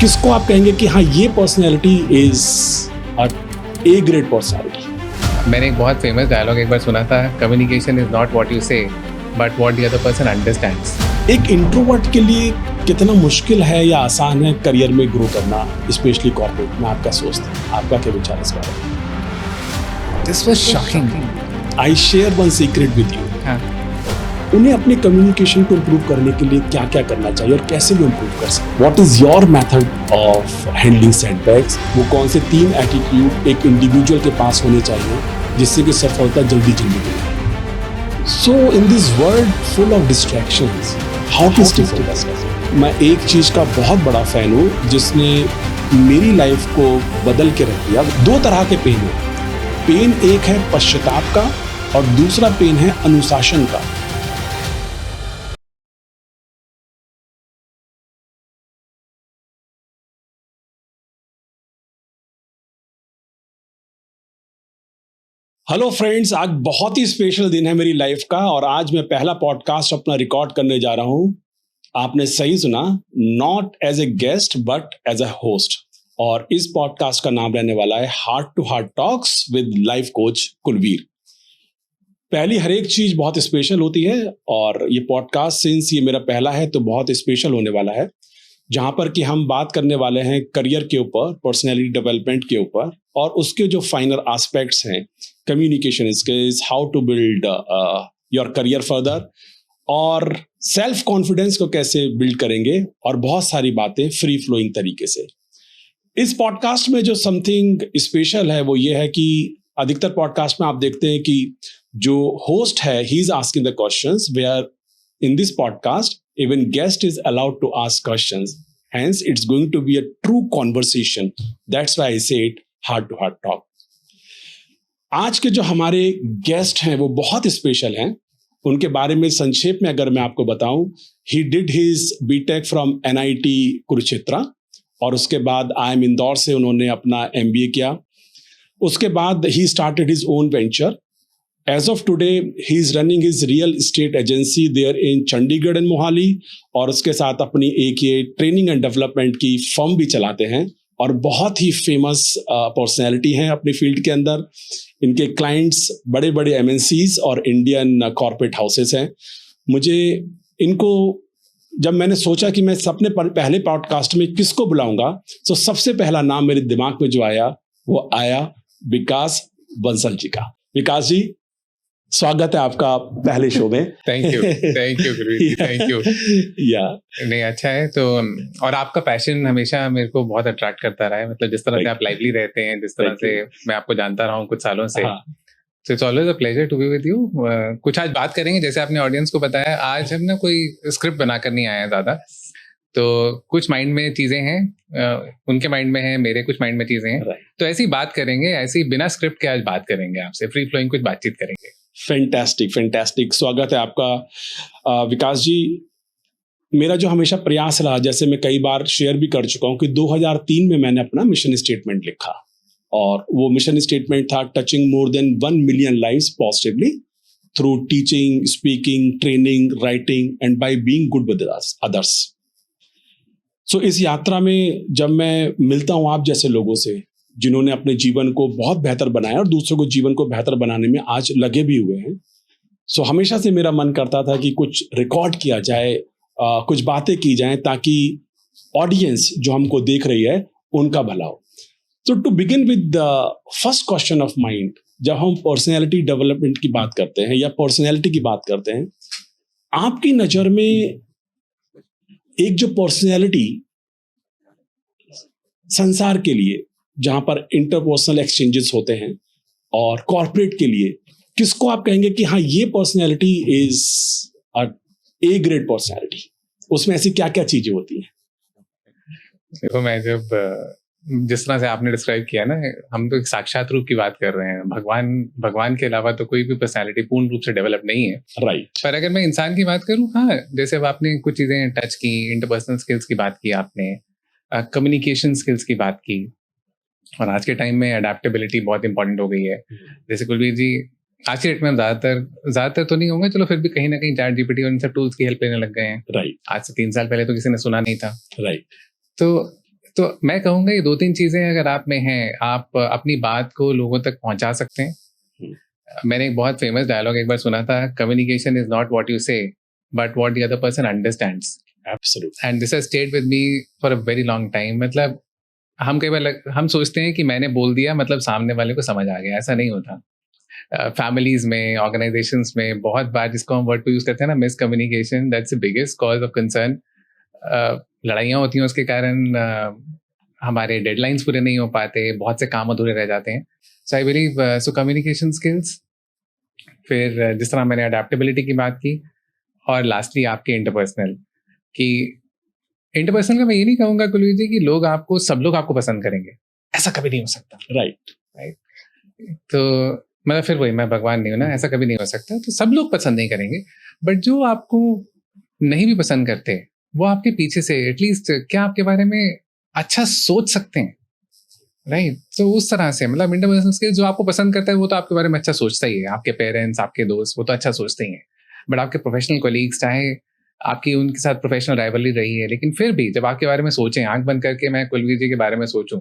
किसको आप कहेंगे कि हाँ ये personality is a great personality? मैंने एक बहुत फेमस डायलॉग एक बार सुना था, communication is not what you say but what the other person understands. एक इंट्रोवर्ट के लिए कितना मुश्किल है या आसान है करियर में ग्रो करना, स्पेशली कॉर्पोरेट में? आपका सोचते हैं, आपका क्या विचार इस बारे में? This was shocking. I share one secret with you. हाँ, उन्हें अपने कम्युनिकेशन को इम्प्रूव करने के लिए क्या क्या करना चाहिए और कैसे वो इम्प्रूव कर सकते? What is your method of handling setbacks? वो कौन से 3 एटीट्यूड एक इंडिविजुअल के पास होने चाहिए जिससे कि सफलता जल्दी मिले? So in this world full of distractions, how to stay focused? मैं एक चीज का बहुत बड़ा फैन हूँ जिसने मेरी लाइफ को बदल के रख दिया। 2 तरह के पेन है। पेन एक है पश्चाताप का और दूसरा पेन है अनुशासन का। हेलो फ्रेंड्स, आज बहुत ही स्पेशल दिन है मेरी लाइफ का और आज मैं पहला पॉडकास्ट अपना रिकॉर्ड करने जा रहा हूं। आपने सही सुना, not as a guest but as a host. और इस पॉडकास्ट का नाम रहने वाला है heart to heart talks with life coach Kulvir. पहली हर एक चीज बहुत स्पेशल होती है और ये पॉडकास्ट सिंस ये मेरा पहला है तो बहुत स्पेशल होने वाला है, जहां पर कि हम बात करने वाले हैं करियर के ऊपर, पर्सनैलिटी डेवलपमेंट के ऊपर और उसके जो फाइनल एस्पेक्ट्स हैं, communication skills, how to build your career further और सेल्फ कॉन्फिडेंस को कैसे बिल्ड करेंगे और बहुत सारी बातें फ्री फ्लोइंग तरीके से। इस पॉडकास्ट में जो समथिंग स्पेशल है वो ये है कि अधिकतर पॉडकास्ट में आप देखते हैं कि जो होस्ट है he is asking the questions, where in this podcast even guest is allowed to ask questions, hence it's going to be a true conversation. That's why I say it heart to heart talk. आज के जो हमारे guest हैं वो बहुत special हैं। उनके बारे में संक्षेप में अगर मैं आपको बताऊं, he did his BTech from NIT Kurukshetra और उसके बाद IIM इंदौर से उन्होंने अपना MBA किया। उसके बाद he started his own venture. As of today, he is running his real estate agency there in Chandigarh and Mohali और उसके साथ अपनी एक ये ट्रेनिंग एंड डेवलपमेंट की फर्म भी चलाते हैं और बहुत ही फेमस पर्सनैलिटी हैं अपनी फील्ड के अंदर। इनके क्लाइंट्स बड़े बड़े MNCs और इंडियन कॉर्पोरेट हाउसेस हैं। मुझे इनको जब मैंने सोचा कि मैं अपने पहले पॉडकास्ट में किसको बुलाऊंगा, तो सबसे पहला नाम मेरे दिमाग में जो आया वो आया विकास बंसल जी का। विकास जी, स्वागत है आपका पहले शो में। Thank you Guruji, thank you. या नहीं, अच्छा है तो। और आपका पैशन हमेशा मेरे को बहुत अट्रैक्ट करता रहा है, मतलब जिस तरह से आप लाइवली रहते हैं, जिस तरह से मैं आपको जानता रहा हूँ कुछ सालों से। So it's always a pleasure to be with you. कुछ आज बात करेंगे, जैसे आपने ऑडियंस को बताया, आज हम ना कोई स्क्रिप्ट बनाकर नहीं आया ज्यादा, तो कुछ माइंड में चीजें हैं, उनके माइंड में है, मेरे कुछ माइंड में चीजें हैं, तो ऐसी बात करेंगे, ऐसी बिना स्क्रिप्ट के आज बात करेंगे आपसे, फ्री फ्लोइंग कुछ बातचीत करेंगे। फैंटास्टिक, स्वागत है आपका विकास जी। मेरा जो हमेशा प्रयास रहा, जैसे मैं कई बार शेयर भी कर चुका हूं, कि 2003 में मैंने अपना मिशन स्टेटमेंट लिखा और वो मिशन स्टेटमेंट था touching more than 1 million lives positively through teaching, speaking, training, writing and by being good with others. So इस यात्रा में जब मैं मिलता हूं आप जैसे लोगों से जिन्होंने अपने जीवन को बहुत बेहतर बनाया और दूसरों को जीवन को बेहतर बनाने में आज लगे भी हुए हैं, सो हमेशा से मेरा मन करता था कि कुछ रिकॉर्ड किया जाए, कुछ बातें की जाएं ताकि ऑडियंस जो हमको देख रही है उनका भला हो। So to begin with the first question of mind, जब हम पर्सनैलिटी डेवलपमेंट की बात करते हैं या पर्सनैलिटी की बात करते हैं, आपकी नजर में एक जो पर्सनैलिटी संसार के लिए, जहां पर इंटरपर्सनल एक्सचेंजेस होते हैं, और कॉर्पोरेट के लिए किसको आप कहेंगे कि हाँ ये personality is a great personality? उसमें ऐसी क्या क्या चीजें होती हैं? देखो, मैं जब जिस तरह से आपने डिस्क्राइब किया ना, हम तो एक साक्षात रूप की बात कर रहे हैं। भगवान के अलावा तो कोई भी पर्सनैलिटी पूर्ण रूप से डेवलप नहीं है, राइट। पर अगर मैं इंसान की बात करूं, हाँ, जैसे अब आपने कुछ चीजें टच की, इंटरपर्सनल स्किल्स की बात की, आपने कम्युनिकेशन स्किल्स की बात की, और आज के टाइम में अडेप्टेबिलिटी बहुत इंपॉर्टेंट हो गई है। जैसे कुलवीर जी, आज के डेट में हम ज्यादातर तो नहीं होंगे, चलो फिर भी कहीं ना कहीं चैट जीपीटी और इन सब टूल्स की हेल्प लेने लग गए हैं, राइट। आज से 3 साल पहले तो किसी ने सुना नहीं था, राइट। तो तो मैं कहूँगा ये 2-3 चीज़ें अगर आप में हैं, आप अपनी बात को लोगों तक पहुँचा सकते हैं। मैंने एक बहुत फेमस डायलॉग एक बार सुना था, communication is not what you say but what the other person understands. Absolutely. And this has stayed with me for a very long time. मतलब हम कई बार हम सोचते हैं कि मैंने बोल दिया मतलब सामने वाले को समझ आ गया, ऐसा नहीं होता। फैमिलीज में, ऑर्गेनाइजेशंस में बहुत बार जिसको हम वर्ड को यूज करते हैं ना, miscommunication, that's the biggest cause of concern. लड़ाइयाँ होती हैं उसके कारण, हमारे डेडलाइंस पूरे नहीं हो पाते, बहुत से काम अधूरे रह जाते हैं। So I believe so communication skills, फिर जिस तरह मैंने अडेप्टेबिलिटी की बात की, और लास्टली आपके इंटरपर्सनल कि इंटरपर्सनल का मैं ये नहीं कहूँगा कुलवीर जी कि सब लोग आपको पसंद करेंगे, ऐसा कभी नहीं हो सकता। राइट। तो मतलब फिर वही, मैं भगवान नहीं हूँ ना, ऐसा कभी नहीं हो सकता। तो सब लोग पसंद नहीं करेंगे, बट जो आपको नहीं भी पसंद करते वो आपके पीछे से एटलीस्ट क्या आपके बारे में अच्छा सोच सकते हैं, राइट। तो उस तरह से मतलब इंटरपर्सनल स्किल्स, जो आपको पसंद करता है वो तो आपके बारे में अच्छा सोचता ही है, आपके पेरेंट्स, आपके दोस्त, वो तो अच्छा सोचते ही हैं। बट आपके प्रोफेशनल कोलीग्स, चाहे आपकी उनके साथ प्रोफेशनल राइवलरी रही है, लेकिन फिर भी जब आपके बारे में सोचें, आंख बंद करके मैं कुलवीर जी के बारे में सोचूं,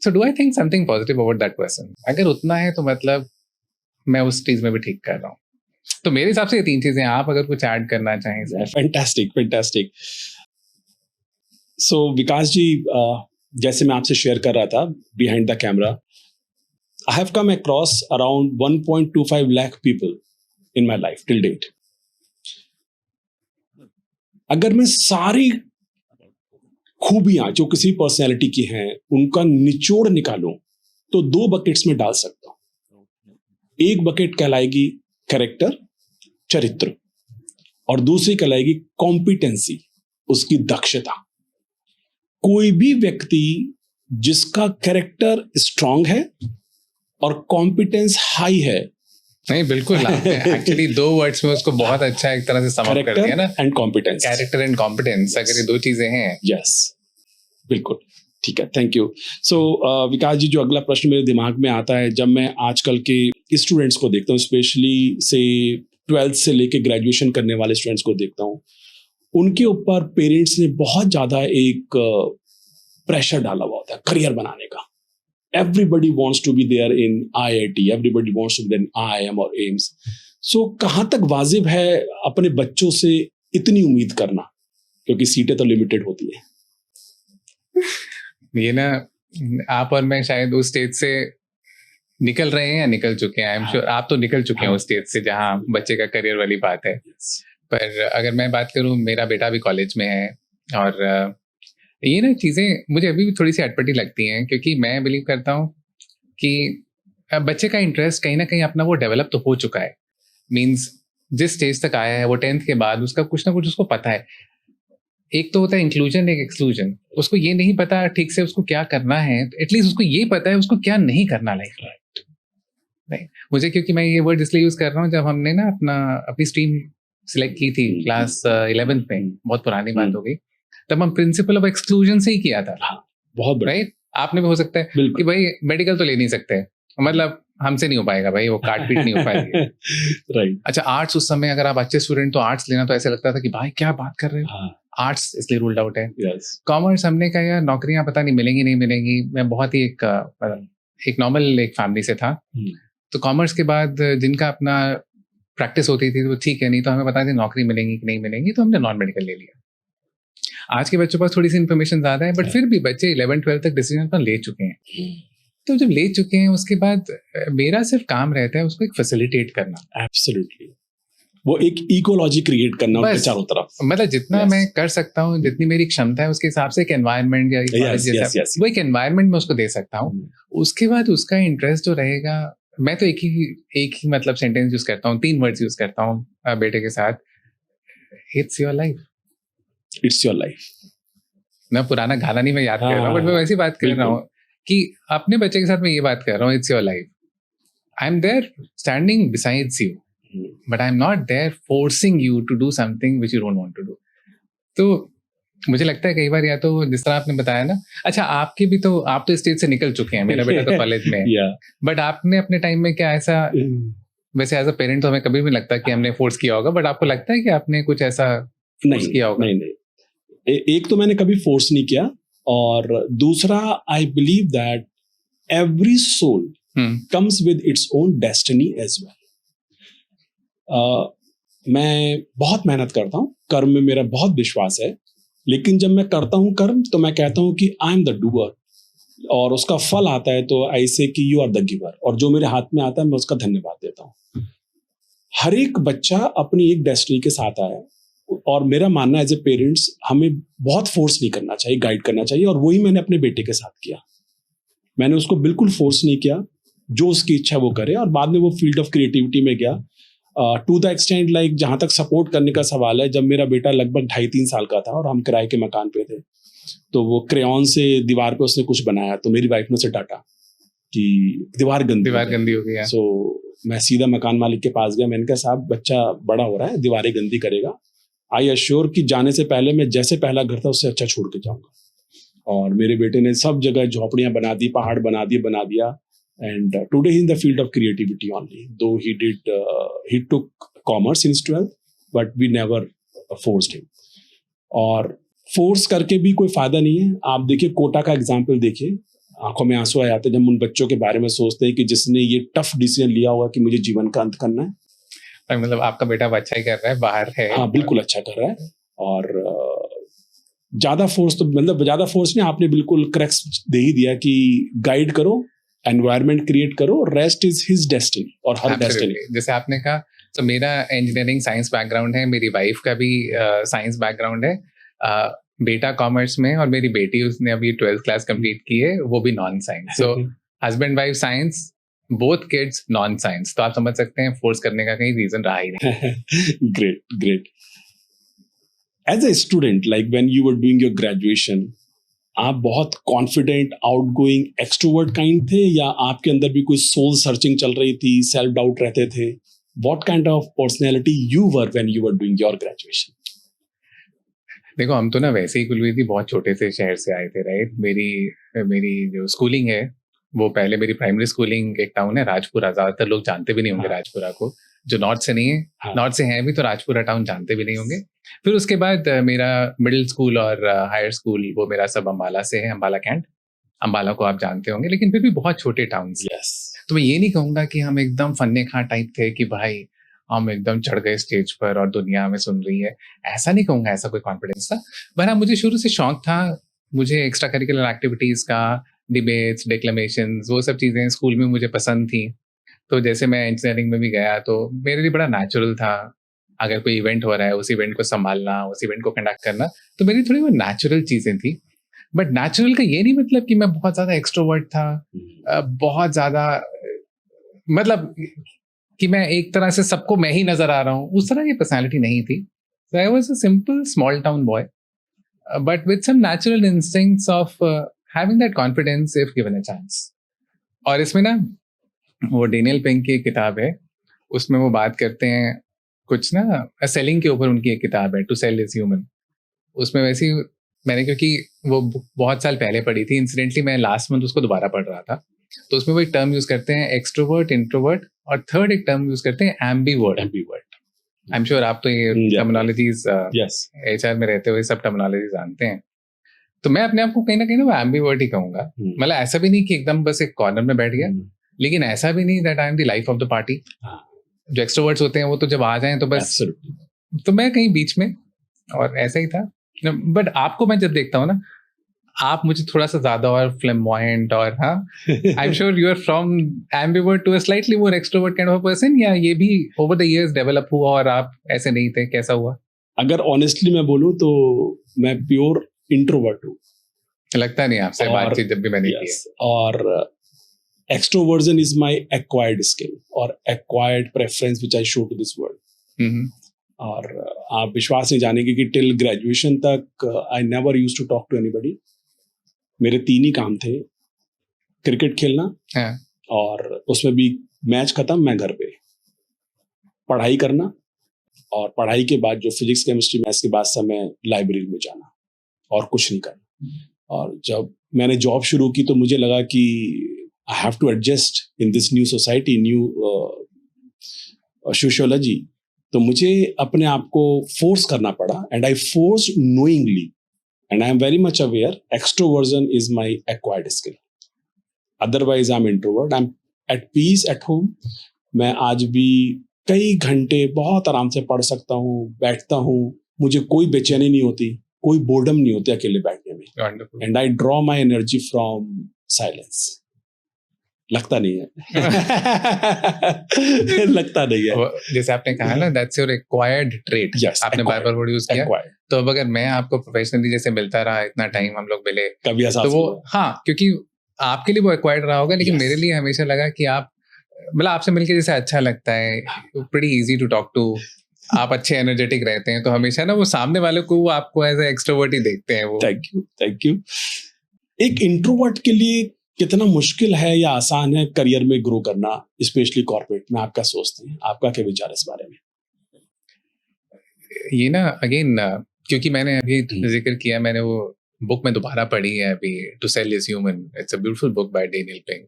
so do I think something positive about that person? अगर उतना है तो मतलब मैं उस चीज में भी ठीक कर रहा हूँ। तो मेरे हिसाब से ये 3 चीजें, आप अगर कुछ ऐड करना चाहें। फैंटास्टिक। सो विकास जी, जैसे मैं आपसे शेयर कर रहा था behind the camera, I have come across around 1.25 lakh people in my life till date. अगर मैं सारी खूबियां जो किसी पर्सनैलिटी की हैं उनका निचोड़ निकालूं तो 2 बकेट्स में डाल सकता हूं। एक बकेट कहलाएगी कैरेक्टर, चरित्र, और दूसरी कहलाएगी कॉम्पिटेंसी, उसकी दक्षता। कोई भी व्यक्ति जिसका कैरेक्टर स्ट्रांग है और कॉम्पिटेंस हाई है, नहीं बिल्कुल, एक्चुअली 2 वर्ड्स में उसको बहुत अच्छा एक तरह से समअप कर दिया ना, and competence, character and competence. अगर ये 2 चीजें हैं, यस बिल्कुल ठीक है, थैंक यू। सो विकास जी, जो अगला प्रश्न मेरे दिमाग में आता है, जब मैं आजकल के स्टूडेंट्स को देखता हूँ, स्पेशली से 12th से लेके ग्रेजुएशन करने वाले स्टूडेंट्स को देखता हूँ, उनके ऊपर पेरेंट्स ने बहुत ज्यादा एक प्रेशर डाला हुआ होता है करियर बनाने का। Everybody wants to be there in IIT, everybody wants to be there in IIM or AIMS. So कहाँ तक वाजिब है अपने बच्चों से इतनी उम्मीद करना, क्योंकि सीटें तो लिमिटेड होती है। ये ना, आप और मैं शायद उस स्टेज से निकल रहे हैं या निकल चुके हैं। आई एम श्योर आप तो निकल चुके हैं उस स्टेज से जहाँ बच्चे का करियर वाली बात है। पर अगर मैं बात करूँ, मेरा बेटा भी कॉलेज में है, और ये ना चीज़ें मुझे अभी भी थोड़ी सी अटपटी लगती हैं, क्योंकि मैं बिलीव करता हूँ कि बच्चे का इंटरेस्ट कहीं ना कहीं अपना वो डेवलप तो हो चुका है। मीन्स जिस स्टेज तक आया है वो 10th के बाद उसका कुछ ना कुछ उसको पता है। एक तो होता है इंक्लूजन, एक एक्सक्लूजन। उसको ये नहीं पता ठीक से उसको क्या करना है, एटलीस्ट उसको ये पता है उसको क्या नहीं करना लाइफ में, राइट। मुझे, क्योंकि मैं ये वर्ड इसलिए यूज कर रहा हूँ, जब हमने ना अपनी स्ट्रीम सिलेक्ट की थी क्लास 11th में, बहुत पुरानी बात हो गई, तब हम प्रिंसिपल ऑफ एक्सक्लूजन से ही किया था। बहुत राइट। आपने भी हो सकता है कि भाई मेडिकल तो ले नहीं सकते, मतलब हमसे नहीं हो पाएगा भाई, वो काट पीट नहीं हो पाएगी। राइट। अच्छा, आर्ट्स, उस समय अगर आप अच्छे स्टूडेंट तो आर्ट्स लेना तो ऐसे लगता था कि भाई क्या बात कर रहे हो, आर्ट्स इसलिए रूल्ड आउट है। कॉमर्स हमने कहा यार नौकरियां पता नहीं मिलेंगी नहीं मिलेंगी। मैं बहुत ही एक नॉर्मल एक फैमिली से था, तो कॉमर्स के बाद जिनका अपना प्रैक्टिस होती थी वो ठीक है, नहीं तो हमें पता नहीं नौकरी मिलेंगी कि नहीं मिलेंगी, तो हमने नॉन मेडिकल ले लिया। आज के बच्चों पास थोड़ी सी इन्फॉर्मेशन ज्यादा है, बट फिर भी बच्चे 11-12 तक डिसीजन अपना ले चुके हैं। तो जब ले चुके हैं उसके बाद मेरा सिर्फ काम रहता है उसको एक फैसिलिटेट करना। एब्सोल्युटली, वो एक इकोलॉजी क्रिएट करना उनके चारों तरफ। मतलब जितना मैं कर सकता हूँ, जितनी मेरी क्षमता है उसके हिसाब से एक एनवायरनमेंट या वो एक एनवायरनमेंट में उसको दे सकता हूँ। उसके बाद उसका इंटरेस्ट जो रहेगा, मैं तो एक ही मतलब सेंटेंस यूज करता हूँ, 3 वर्ड्स यूज करता हूँ बेटे के साथ, it's your life. It's your life. मैं पुराना गाना नहीं मैं याद कर रहा हूँ, बट मैं वैसी बात कर रहा हूँ कि अपने बच्चे के साथ मैं ये बात कर रहा हूँ, it's your life. I am there standing besides you, but I am not there forcing you to do something which you don't want to do. तो मुझे लगता है कई बार, या तो जिस तरह आपने बताया ना, अच्छा आपके भी तो, आप तो स्टेज से निकल चुके हैं, मेरा बेटा तो कॉलेज में है, बट आपने अपने टाइम में क्या ऐसा, वैसे एज अ पेरेंट तो हमें कभी भी लगता है कि हमने फोर्स किया होगा, बट आपको लगता है कि आपने कुछ ऐसा फोर्स किया होगा? नहीं, एक तो मैंने कभी फोर्स नहीं किया, और दूसरा, I believe that every soul comes with its own destiny as well. मैं बहुत मेहनत करता हूँ, कर्म में मेरा बहुत विश्वास है, लेकिन जब मैं करता हूँ कर्म तो मैं कहता हूँ कि आई एम द डूअर, और उसका फल आता है तो ऐसे कि यू आर द गिवर, और जो मेरे हाथ में आता है मैं उसका धन्यवाद देता हूँ। हर एक बच्चा अपनी एक डेस्टिनी के साथ आया, और मेरा मानना एज ए पेरेंट्स हमें बहुत फोर्स नहीं करना चाहिए, गाइड करना चाहिए, और वही मैंने अपने बेटे के साथ किया। मैंने उसको बिल्कुल फोर्स नहीं किया, जो उसकी इच्छा वो करे, और बाद में वो फील्ड ऑफ क्रिएटिविटी में गया। टू द एक्सटेंट लाइक जहाँ तक सपोर्ट करने का सवाल है, जब मेरा बेटा लगभग 2.5-3 साल का था और हम किराए के मकान पे थे, तो वो क्रेयॉन से दीवार पे उसने कुछ बनाया, तो मेरी वाइफ ने उसे डांटा कि दीवार गंदी हो गई है। सो मैं सीधा मकान मालिक के पास गया, मैंने कहा साहब बच्चा बड़ा हो रहा है, दीवारें गंदी करेगा, आई अश्योर कि जाने से पहले मैं जैसे पहला घर था उससे अच्छा छोड़ के जाऊंगा। और मेरे बेटे ने सब जगह झोपड़ियां बना दी, पहाड़ बना दिया, and today he's in the field of creativity only, though he took commerce since 12th, but we never forced him। और फोर्स करके भी कोई फायदा नहीं है। आप देखिए कोटा का एग्जाम्पल देखिए, आंखों में आंसू आ जाते हैं जब उन बच्चों के बारे में सोचते हैं कि जिसने ये टफ डिसीजन लिया होगा कि मुझे जीवन का अंत करना है। मतलब आपका बेटा अच्छा ही कर रहा है, बाहर है। हाँ बिल्कुल अच्छा कर रहा है, और ज्यादा फोर्स नहीं, आपने बिल्कुल करेक्ट दे ही दिया कि गाइड करो, एनवायरनमेंट क्रिएट करो, रेस्ट इज हिज डेस्टिनी और हर डेस्टिनी। जैसे आपने कहा, तो मेरा इंजीनियरिंग साइंस बैकग्राउंड है, मेरी वाइफ का भी साइंस बैकग्राउंड है, बेटा कॉमर्स में, और मेरी बेटी उसने अभी 12th क्लास कंप्लीट की है, वो भी नॉन साइंस। सो husband wife science, both kids non science, तो आप समझ सकते हैं फोर्स करने का कहीं रीजन रहा ही नहीं। Great. As a student, like when you were doing your graduation, आप बहुत कॉन्फिडेंट, आउटगोइंग, एक्सट्रोवर्ट काइंड थे, या आपके अंदर भी कोई सोल सर्चिंग चल रही थी, सेल्फ डाउट रहते थे? What kind of personality you were when you were doing your graduation? देखो, हम तो ना वैसे ही कुलवीर जी बहुत छोटे से शहर से आए थे, राइट। मेरी जो स्कूलिंग है वो पहले मेरी प्राइमरी स्कूलिंग एक टाउन है राजपुरा, ज्यादातर लोग जानते भी नहीं होंगे राजपुरा को, जो नॉर्थ से नहीं है, नॉर्थ से हैं भी तो राजपुरा टाउन जानते भी नहीं होंगे। फिर उसके बाद मेरा मिडिल स्कूल और हायर स्कूल वो मेरा सब अम्बाला से है, अम्बाला कैंट। अम्बाला को आप जानते होंगे, लेकिन फिर भी बहुत छोटे टाउन। तो मैं ये नहीं कहूंगा कि हम एकदम फन्ने खां टाइप थे कि भाई हम एकदम चढ़ गए स्टेज पर और दुनिया हमें सुन रही है, ऐसा नहीं कहूंगा, ऐसा कोई कॉन्फिडेंस था। पर हाँ, मुझे शुरू से शौक था, मुझे एक्स्ट्रा करिकुलर एक्टिविटीज का, डिबेट्स, डिक्लेमेशंस, वो सब चीजें स्कूल में मुझे पसंद थी। तो जैसे मैं इंजीनियरिंग में भी गया तो मेरे लिए बड़ा नेचुरल था, अगर कोई इवेंट हो रहा है उस इवेंट को संभालना, उस इवेंट को कंडक्ट करना, तो मेरी थोड़ी वो नेचुरल चीजें थी। बट नेचुरल का ये नहीं मतलब कि मैं बहुत ज्यादा एक्सट्रोवर्ट था, बहुत ज्यादा मतलब कि मैं एक तरह से सबको मैं ही नजर आ रहा हूँ, उस तरह की पर्सनालिटी नहीं थी। So I was a simple small town boy, but with some natural instincts of having that confidence if given a chance. और इसमें ना वो डेनियल पिंक की किताब है, उसमें वो बात करते हैं कुछ ना सेलिंग के ऊपर, उनकी एक किताब है टू सेल इज ह्यूमन। उसमें वैसे मैंने, क्योंकि वो बहुत साल पहले पढ़ी थी, इंसिडेंटली मैं लास्ट मंथ उसको दोबारा पढ़ रहा था, तो उसमें वो एक टर्म यूज करते हैं एक्सट्रोवर्ट, इंट्रोवर्ट, और थर्ड एक टर्म यूज करते हैं एम्बीवर्ट। आई एम श्योर आप तो ये टर्मिनोलॉजीज एचआर में रहते हुए सब टर्मिनोलॉजी जानते हैं। तो मैं अपने आप को कहीं ना कहीं ना एम्बीवर्ट ही कहूंगा। मतलब ऐसा भी नहीं कि एकदम बस एक कॉर्नर में बैठ गया, लेकिन ऐसा भी नहीं that I am the life of the party. जो एक्सट्रोवर्ट्स होते हैं वो तो जब आ जाएं तो बस, तो मैं कहीं बीच में, और ऐसा ही था। बट आपको मैं जब देखता हूँ ना, आप मुझे थोड़ा सा ज्यादा और फ्लैम्बॉयंट, और हाँ, I am sure you are from ambivert to a slightly more extrovert kind of a person, या ये भी ओवर द इयर्स डेवलप हुआ और आप ऐसे नहीं थे, कैसा हुआ? अगर ऑनेस्टली मैं बोलूं तो मैं प्योर इंट्रोवर्ट हूँ। लगता नहीं आपसे बातचीत जब भी मैंने की है। और extroversion is my acquired skill or acquired preference which I show to this world. और आप विश्वास नहीं जानेंगे कि टिल ग्रेजुएशन तक I never used to talk to anybody. मेरे 3 ही काम थे, क्रिकेट खेलना, और उसमें भी मैच खत्म मैं घर पे, पढ़ाई करना, और पढ़ाई के बाद जो फिजिक्स केमिस्ट्री मैथ्स के बाद समय लाइब्रेरी में जाना, और कुछ नहीं करना। और जब मैंने जॉब शुरू की तो मुझे लगा कि I have to adjust in this new society, new sociology. तो मुझे अपने आप को फोर्स करना पड़ा, and I forced knowingly And I am very much aware extroversion is my acquired skill. Otherwise, I'm introvert. I'm at peace at home. मैं आज भी कई घंटे बहुत आराम से पढ़ सकता हूँ, बैठता हूँ, मुझे कोई बेचैनी नहीं होती, कोई बोर्डम नहीं होती अकेले बैठने में. And I draw my energy from silence. लगता नहीं है. लगता नहीं है. जैसे आपने कहा ना, that's your acquired trait. Yes, आपने बार-बार वर्ड यूज किया. तो अब अगर मैं आपको प्रोफेशनली जैसे मिलता रहा, इतना टाइम हम लोग मिले, कभी ऐसा तो वो हाँ, क्योंकि आपके लिए वो एक्वायर्ड रहा होगा, लेकिन मेरे लिए हमेशा लगा कि आप मतलब आपसे मिलके जैसे अच्छा लगता है, pretty easy to talk to, आप अच्छे एनर्जेटिक रहते हैं, तो हमेशा ना वो सामने वाले को वो आपको एज ए एक्सट्रोवर्ट ही देखते हैं वो. Thank you. एक इंट्रोवर्ट के लिए कितना मुश्किल है या आसान है करियर में ग्रो करना, स्पेशली कॉर्पोरेट में? आप क्या सोचते हैं, आपका क्या विचार इस बारे में? ये ना अगेन, क्योंकि मैंने अभी जिक्र किया, मैंने वो बुक में दोबारा पढ़ी है अभी, to sell is human. It's a beautiful book by Daniel Pink.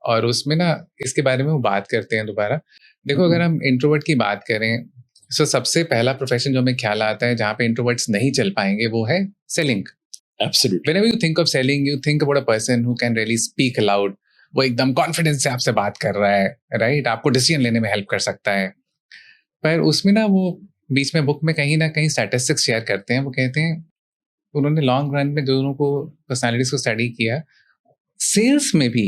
और उसमें ना इसके बारे में वो बात करते हैं दोबारा. देखो, अगर हम इंट्रोवर्ट की बात करें, तो सबसे पहला प्रोफेशन जो हमें ख्याल आता है जहाँ पे इंट्रोवर्ट्स नहीं चल पाएंगे, वो है selling. Absolutely. Whenever you think of selling, you think about a person who can really speak aloud. वो एकदम कॉन्फिडेंस से आपसे बात कर रहा है, राइट? आपको डिसीजन लेने में हेल्प कर सकता है. पर उसमें ना वो बीच में बुक में कहीं ना कहीं स्टैटिस्टिक्स शेयर करते हैं. वो कहते हैं उन्होंने लॉन्ग रन में दोनों को पर्सनालिटीज को स्टडी किया, सेल्स में भी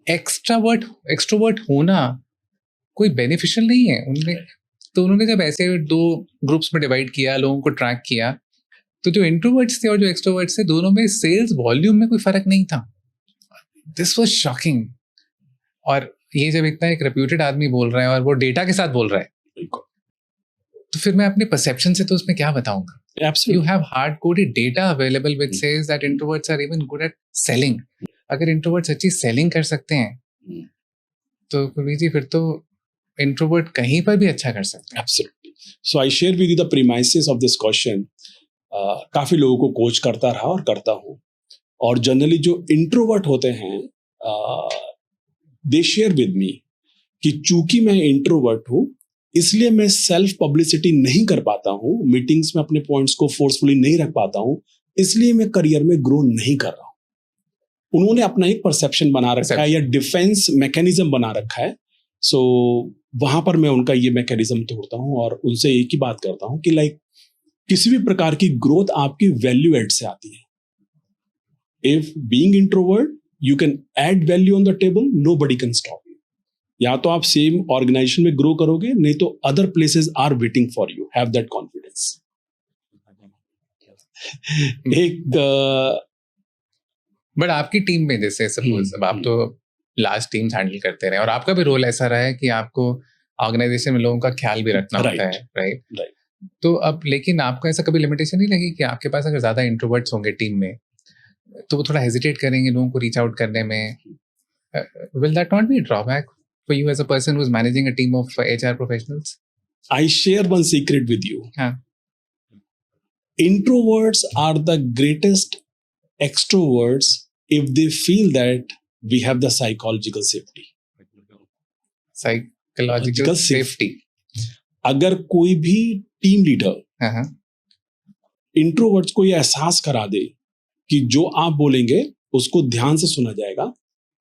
एक्सट्रोवर्ट होना कोई बेनिफिशियल नहीं है. उन्होंने जब ऐसे 2 ग्रुप्स में डिवाइड किया, लोगों को ट्रैक किया, तो जो इंट्रोवर्ट्स थे और जो एक्सट्रोवर्ट्स थे, दोनों में सेल्स वॉल्यूम में कोई फर्क नहीं था. This was shocking. और ये जब इतना एक रेप्यूटेड आदमी बोल रहा है और वो डेटा के साथ बोल रहा है, तो फिर मैं अपने परसेप्शन से तो उसमें क्या बताऊंगा? You have hard-coded data available which says that introverts are even good at selling. अगर introverts अच्छी selling कर सकते हैं, तो कुलवीर जी फिर तो introvert कहीं पर भी अच्छा कर सकते हैं. Absolutely. So I share with you the premises of this question. काफी लोगों को कोच करता रहा और करता हूँ, और जनरली जो इंट्रोवर्ट होते हैं, दे शेयर विद मी कि चूंकि मैं इंट्रोवर्ट हूँ, इसलिए मैं सेल्फ पब्लिसिटी नहीं कर पाता हूँ, मीटिंग्स में अपने पॉइंट्स को फोर्सफुली नहीं रख पाता हूँ, इसलिए मैं करियर में ग्रो नहीं कर रहा हूँ. उन्होंने अपना एक परसेप्शन बना रखा है या डिफेंस मैकेनिज्म बना रखा है. सो वहां पर मैं उनका ये मैकेनिज्म तोड़ता हूँ और उनसे एक ही बात करता हूँ कि लाइक किसी भी प्रकार की ग्रोथ आपकी वैल्यू एड से आती है. If being introvert you can add value on the table, nobody can stop you. या तो आप सेम ऑर्गेनाइजेशन में ग्रो करोगे, नहीं तो other places are waiting for you. Have that confidence. एक बट आपकी टीम में जैसे सपोज अब आप तो लार्ज टीम्स हैंडल करते रहे और आपका भी रोल ऐसा रहा है कि आपको ऑर्गेनाइजेशन में लोगों का ख्याल भी रखना होता है, राइट? तो अब लेकिन आपको ऐसा कभी लिमिटेशन नहीं लगी कि आपके पास अगर ज्यादा इंट्रोवर्ट्स होंगे टीम में तो वो थोड़ा हेजिटेट करेंगे लोगों को रीच आउट करने में? Will that not be a drawback for you as a person who is managing a team of HR professionals? I share one secret with you. Introverts are the greatest extroverts if they feel that we have the psychological safety. Psychological safety. अगर कोई भी team leader introverts को यह एहसास करा दे कि जो आप बोलेंगे उसको ध्यान से सुना जाएगा,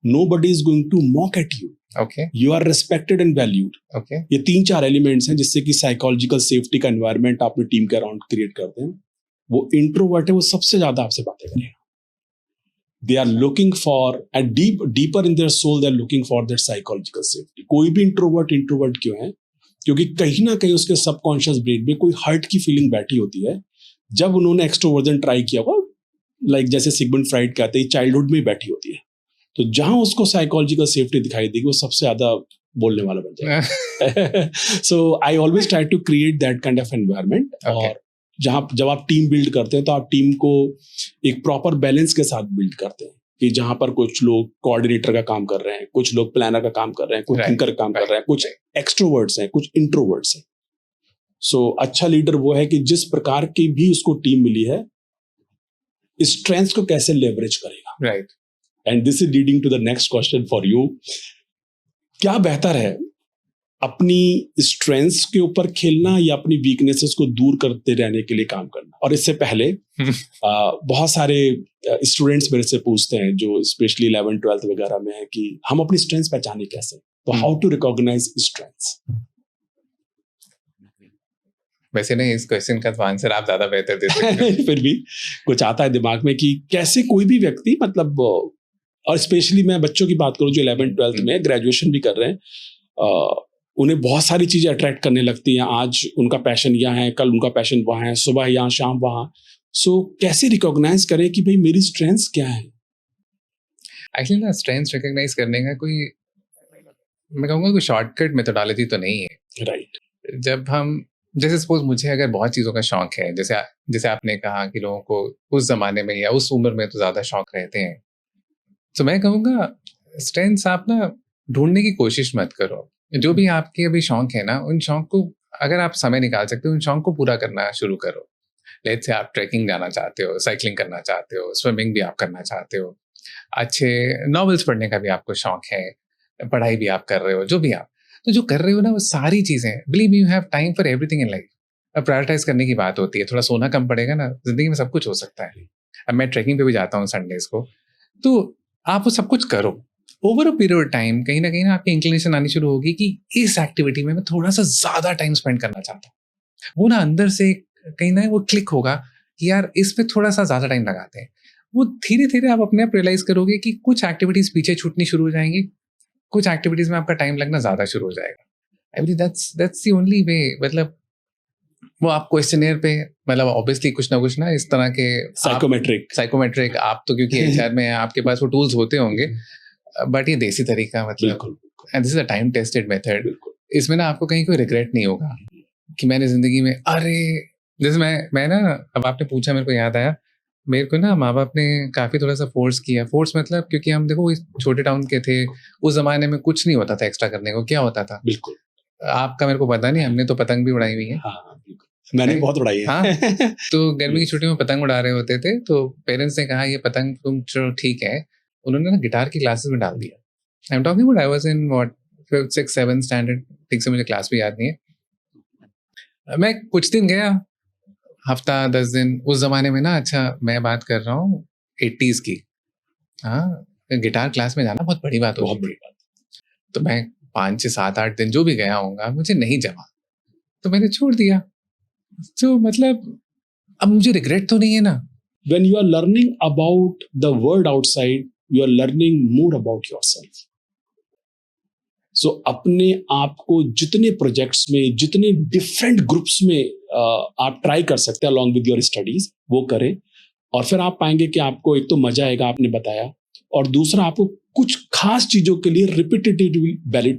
nobody is going to mock at you. Okay. You are respected and valued. Okay. ये 3-4 एलिमेंट्स हैं जिससे कि साइकोलॉजिकल सेफ्टी का एनवायरनमेंट अपनी टीम के अराउंड क्रिएट करते हैं. वो इंट्रोवर्ट है, वो सबसे ज्यादा आपसे बातें करेगा. They are looking for at deeper in their soul, they are looking for that psychological safety. कोई भी इंट्रोवर्ट क्यों है? क्योंकि कहीं ना कहीं उसके सबकॉन्शियस ब्रेन में कोई हर्ट की फीलिंग बैठी होती है. जब उन्होंने एक्सट्रोवर्जन ट्राई किया हुआ, लाइक जैसे सिगमंड फ्राइड कहते हैं, चाइल्डहुड में बैठी होती है. तो जहां उसको साइकोलॉजिकल सेफ्टी दिखाई देगी वो सबसे ज्यादा बोलने वाला बन जाएगा. So I always try to create that kind of environment. और जब आप टीम बिल्ड करते हैं तो आप टीम को एक प्रॉपर बैलेंस के साथ बिल्ड करते हैं कि जहां पर कुछ लोग कोऑर्डिनेटर का काम कर रहे हैं, कुछ लोग प्लानर का काम कर रहे हैं, कुछ थिंकर का काम कर रहे हैं, कुछ एक्सट्रोवर्ट्स हैं, कुछ इंट्रोवर्ट्स हैं. सो अच्छा लीडर वो है कि जिस प्रकार की भी उसको टीम मिली है, स्ट्रेंथ को कैसे लेवरेज करेगा. Right. And this is leading to the next question for you. क्या बेहतर है, अपनी स्ट्रेंथ्स के ऊपर खेलना या अपनी वीकनेसेस को दूर करते रहने के लिए काम करना? और इससे पहले बहुत सारे स्टूडेंट्स मेरे से पूछते हैं जो स्पेशली 11th 12th वगैरह में है कि हम अपनी स्ट्रेंथ्स पहचाने कैसे, तो हाउ टू रिकॉग्नाइज स्ट्रेंथ्स? वैसे नहीं, इस क्वेश्चन का तो आंसर आप ज्यादा बेहतर दे सकते हैं। फिर भी कुछ आता है दिमाग में कि कैसे कोई भी व्यक्ति, मतलब और स्पेशली मैं बच्चों की बात करूं जो 11th 12th में ग्रेजुएशन भी कर रहे हैं, उन्हें बहुत सारी चीजें अट्रैक्ट करने लगती हैं। आज उनका पैशन यहाँ है, कल उनका पैशन वहाँ है, सुबह यहाँ शाम वहाँ। सो कैसे रिकॉग्नाइज करें कि भाई मेरी स्ट्रेंथ्स क्या है? एक्चुअली ना, स्ट्रेंथ्स रिकॉग्नाइज करने का कोई, मैं कहूँगा कोई शॉर्टकट मेथोडोलॉजी तो नहीं है। राइट। जब हम, जैसे सपोज मुझे अगर बहुत चीज़ों का शौक है, जैसे आपने कहा कि लोगों को उस जमाने में या उस उम्र में तो ज़्यादा शौक रहते हैं, तो मैं कहूँगा स्ट्रेंथ्स आप ना ढूंढने की कोशिश मत करो। जो भी आपके अभी शौक है ना, उन शौक को अगर आप समय निकाल सकते हो, उन शौक को पूरा करना शुरू करो। लेट्स से आप ट्रैकिंग जाना चाहते हो, साइकिलिंग करना चाहते हो, स्विमिंग भी आप करना चाहते हो, अच्छे नॉवेल्स पढ़ने का भी आपको शौक है, पढ़ाई भी आप कर रहे हो, जो भी आप तो जो कर रहे हो ना, वो सारी चीज़ें, believe you have time for everything in life. अब प्रायोरिटाइज करने की बात होती है, थोड़ा सोना कम पड़ेगा ना, जिंदगी में सब कुछ हो सकता है। अब मैं ट्रैकिंग पे भी जाता हूँ संडेज को, तो आप वो सब कुछ करो। Over a period of time कहीं ना आपकी इंक्लिनेशन आनी शुरू होगी कि इस एक्टिविटी में मैं थोड़ा सा ज़्यादा टाइम स्पेंड करना चाहता हूँ। वो ना अंदर से कहीं ना वो क्लिक होगा कि यार इस पे थोड़ा सा ज़्यादा टाइम लगाते हैं। वो धीरे धीरे आप अपने आप रियलाइज करोगे कि कुछ एक्टिविटीज़ पीछे छूटनी शुरू हो जाएंगी, कुछ एक्टिविटीज़ में आपका टाइम लगना ज़्यादा शुरू हो जाएगा। I believe that's the only way. मतलब वो आप क्वेश्चनेयर पे, मतलब ऑब्वियसली कुछ ना कुछ ना इस तरह के साइकोमेट्रिक आप तो क्योंकि एचआर में हैं, आपके पास वो टूल्स होते होंगे, बट ये देसी तरीका, मतलब and this is a time tested method. इसमें ना आपको कहीं कोई रिग्रेट नहीं होगा कि मैंने जिंदगी में, अरे जैसे मैं ना, अब आपने पूछा मेरे को याद आया, मेरे को ना माँ बाप ने काफ़ी थोड़ा सा फोर्स किया। फोर्स मतलब क्योंकि हम देखो इस छोटे टाउन के थे, उस जमाने में कुछ नहीं होता था एक्स्ट्रा करने को। क्या होता था? बिल्कुल आपका मेरे को पता नहीं, हमने तो पतंग भी उड़ाई हुई है। हाँ, मैंने बहुत उड़ाई है। हाँ, तो गर्मी की छुट्टियों में पतंग उड़ा रहे होते थे, तो पेरेंट्स ने कहा ये पतंग तुम चलो ठीक है, उन्होंने ना गिटार की क्लासेस में डाल दिया। I am talking about, I was in what 5th 6th 7th standard, ठीक से मुझे क्लास भी याद नहीं है। मैं कुछ दिन गया, हफ्ता 10 दिन। उस जमाने में ना, अच्छा मैं बात कर रहा हूँ 80s की, हाँ, गिटार क्लास में जाना बहुत बड़ी बात होती थी। तो मैं 5 से 7 8 दिन जो भी गया होऊंगा, मुझे नहीं जमा, तो मैंने छोड़ दिया। तो मतलब अब मुझे रिग्रेट तो नहीं है ना। When you are learning about the world outside, you are learning more about yourself. So अपने आप को जितने प्रोजेक्ट्स में, जितने डिफरेंट ग्रुप्स में आप ट्राई कर सकते हैं along with your studies, वो करें, और फिर आप पाएंगे कि आपको एक तो मजा आएगा, आपने बताया, और दूसरा आपको कुछ खास चीजों के लिए रिपीटेटिवली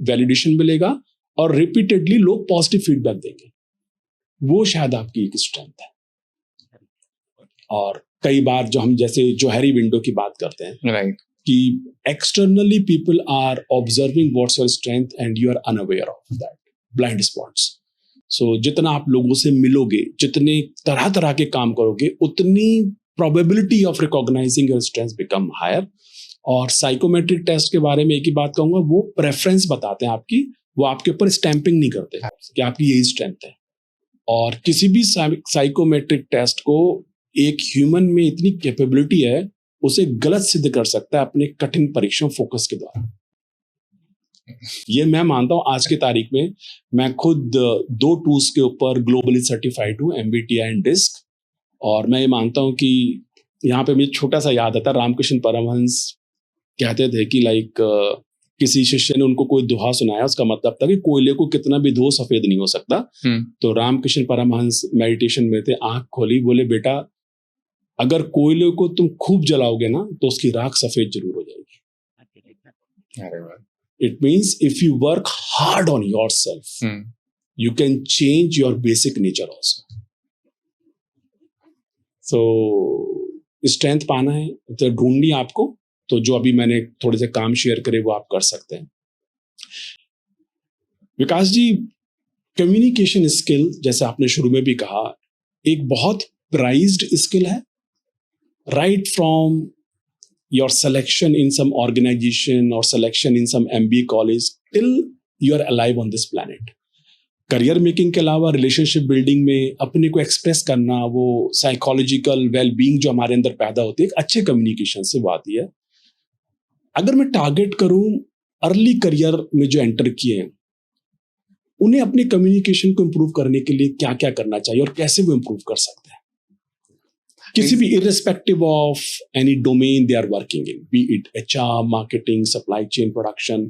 वैलिडेशन मिलेगा और रिपीटेडली लोग पॉजिटिव फीडबैक देंगे। वो शायद आपकी एक स्ट्रेंथ है। और कई बार जो हम जैसे जोहरी विंडो की बात करते हैं, राइट, कि externally people are observing what's your strength and you are unaware of that blind spots. So जितना आप लोगों से मिलोगे, जितने तरह तरह के काम करोगे, उतनी probability of recognising your strength become higher. और साइकोमेट्रिक टेस्ट के बारे में एक ही बात कहूंगा, वो प्रेफरेंस बताते हैं आपकी, वो आपके ऊपर स्टैंपिंग नहीं करते कि आपकी यही स्ट्रेंथ है। और किसी भी साइकोमेट्रिक टेस्ट को एक ह्यूमन में इतनी कैपेबिलिटी है, उसे गलत सिद्ध कर सकता है अपने कठिन परीक्षण फोकस के द्वारा। ये मैं मानता हूं आज की तारीख में। मैं खुद 2 टूल्स के ऊपर ग्लोबली सर्टिफाइड हूं, MBTI एंड डिस्क। और मैं ये मानता हूं कि यहाँ पे मुझे छोटा सा याद आता, रामकृष्ण परमहंस कहते थे कि किसी शिष्य ने उनको कोई दोहा सुनाया, उसका मतलब था कि कोयले को कितना भी धो सफेद नहीं हो सकता। तो रामकृष्ण परमहंस मेडिटेशन में थे, आंख खोली, बोले बेटा अगर कोयले को तुम खूब जलाओगे ना तो उसकी राख सफेद जरूर हो जाएगी। It means if you work hard on yourself, you can change your basic nature also. So strength पाना है तो ढूंढनी आपको, तो जो अभी मैंने थोड़े से काम शेयर करे वो आप कर सकते हैं। विकास जी, कम्युनिकेशन स्किल, जैसे आपने शुरू में भी कहा, एक बहुत प्राइज्ड स्किल है। Right from your selection in some organization और selection in some MBA college till you are alive on this planet. Career making के अलावा रिलेशनशिप बिल्डिंग में अपने को एक्सप्रेस करना, वो साइकोलॉजिकल वेलबींग जो हमारे अंदर पैदा होती है एक अच्छे कम्युनिकेशन से वो आती है। अगर मैं टारगेट करूं अर्ली करियर में जो एंटर किए हैं, उन्हें अपने कम्युनिकेशन को इंप्रूव करने के लिए क्या क्या करना चाहिए और कैसे वो इंप्रूव कर सकते हैं, किसी भी irrespective of any domain they are working in, be it HR, marketing, supply chain, production,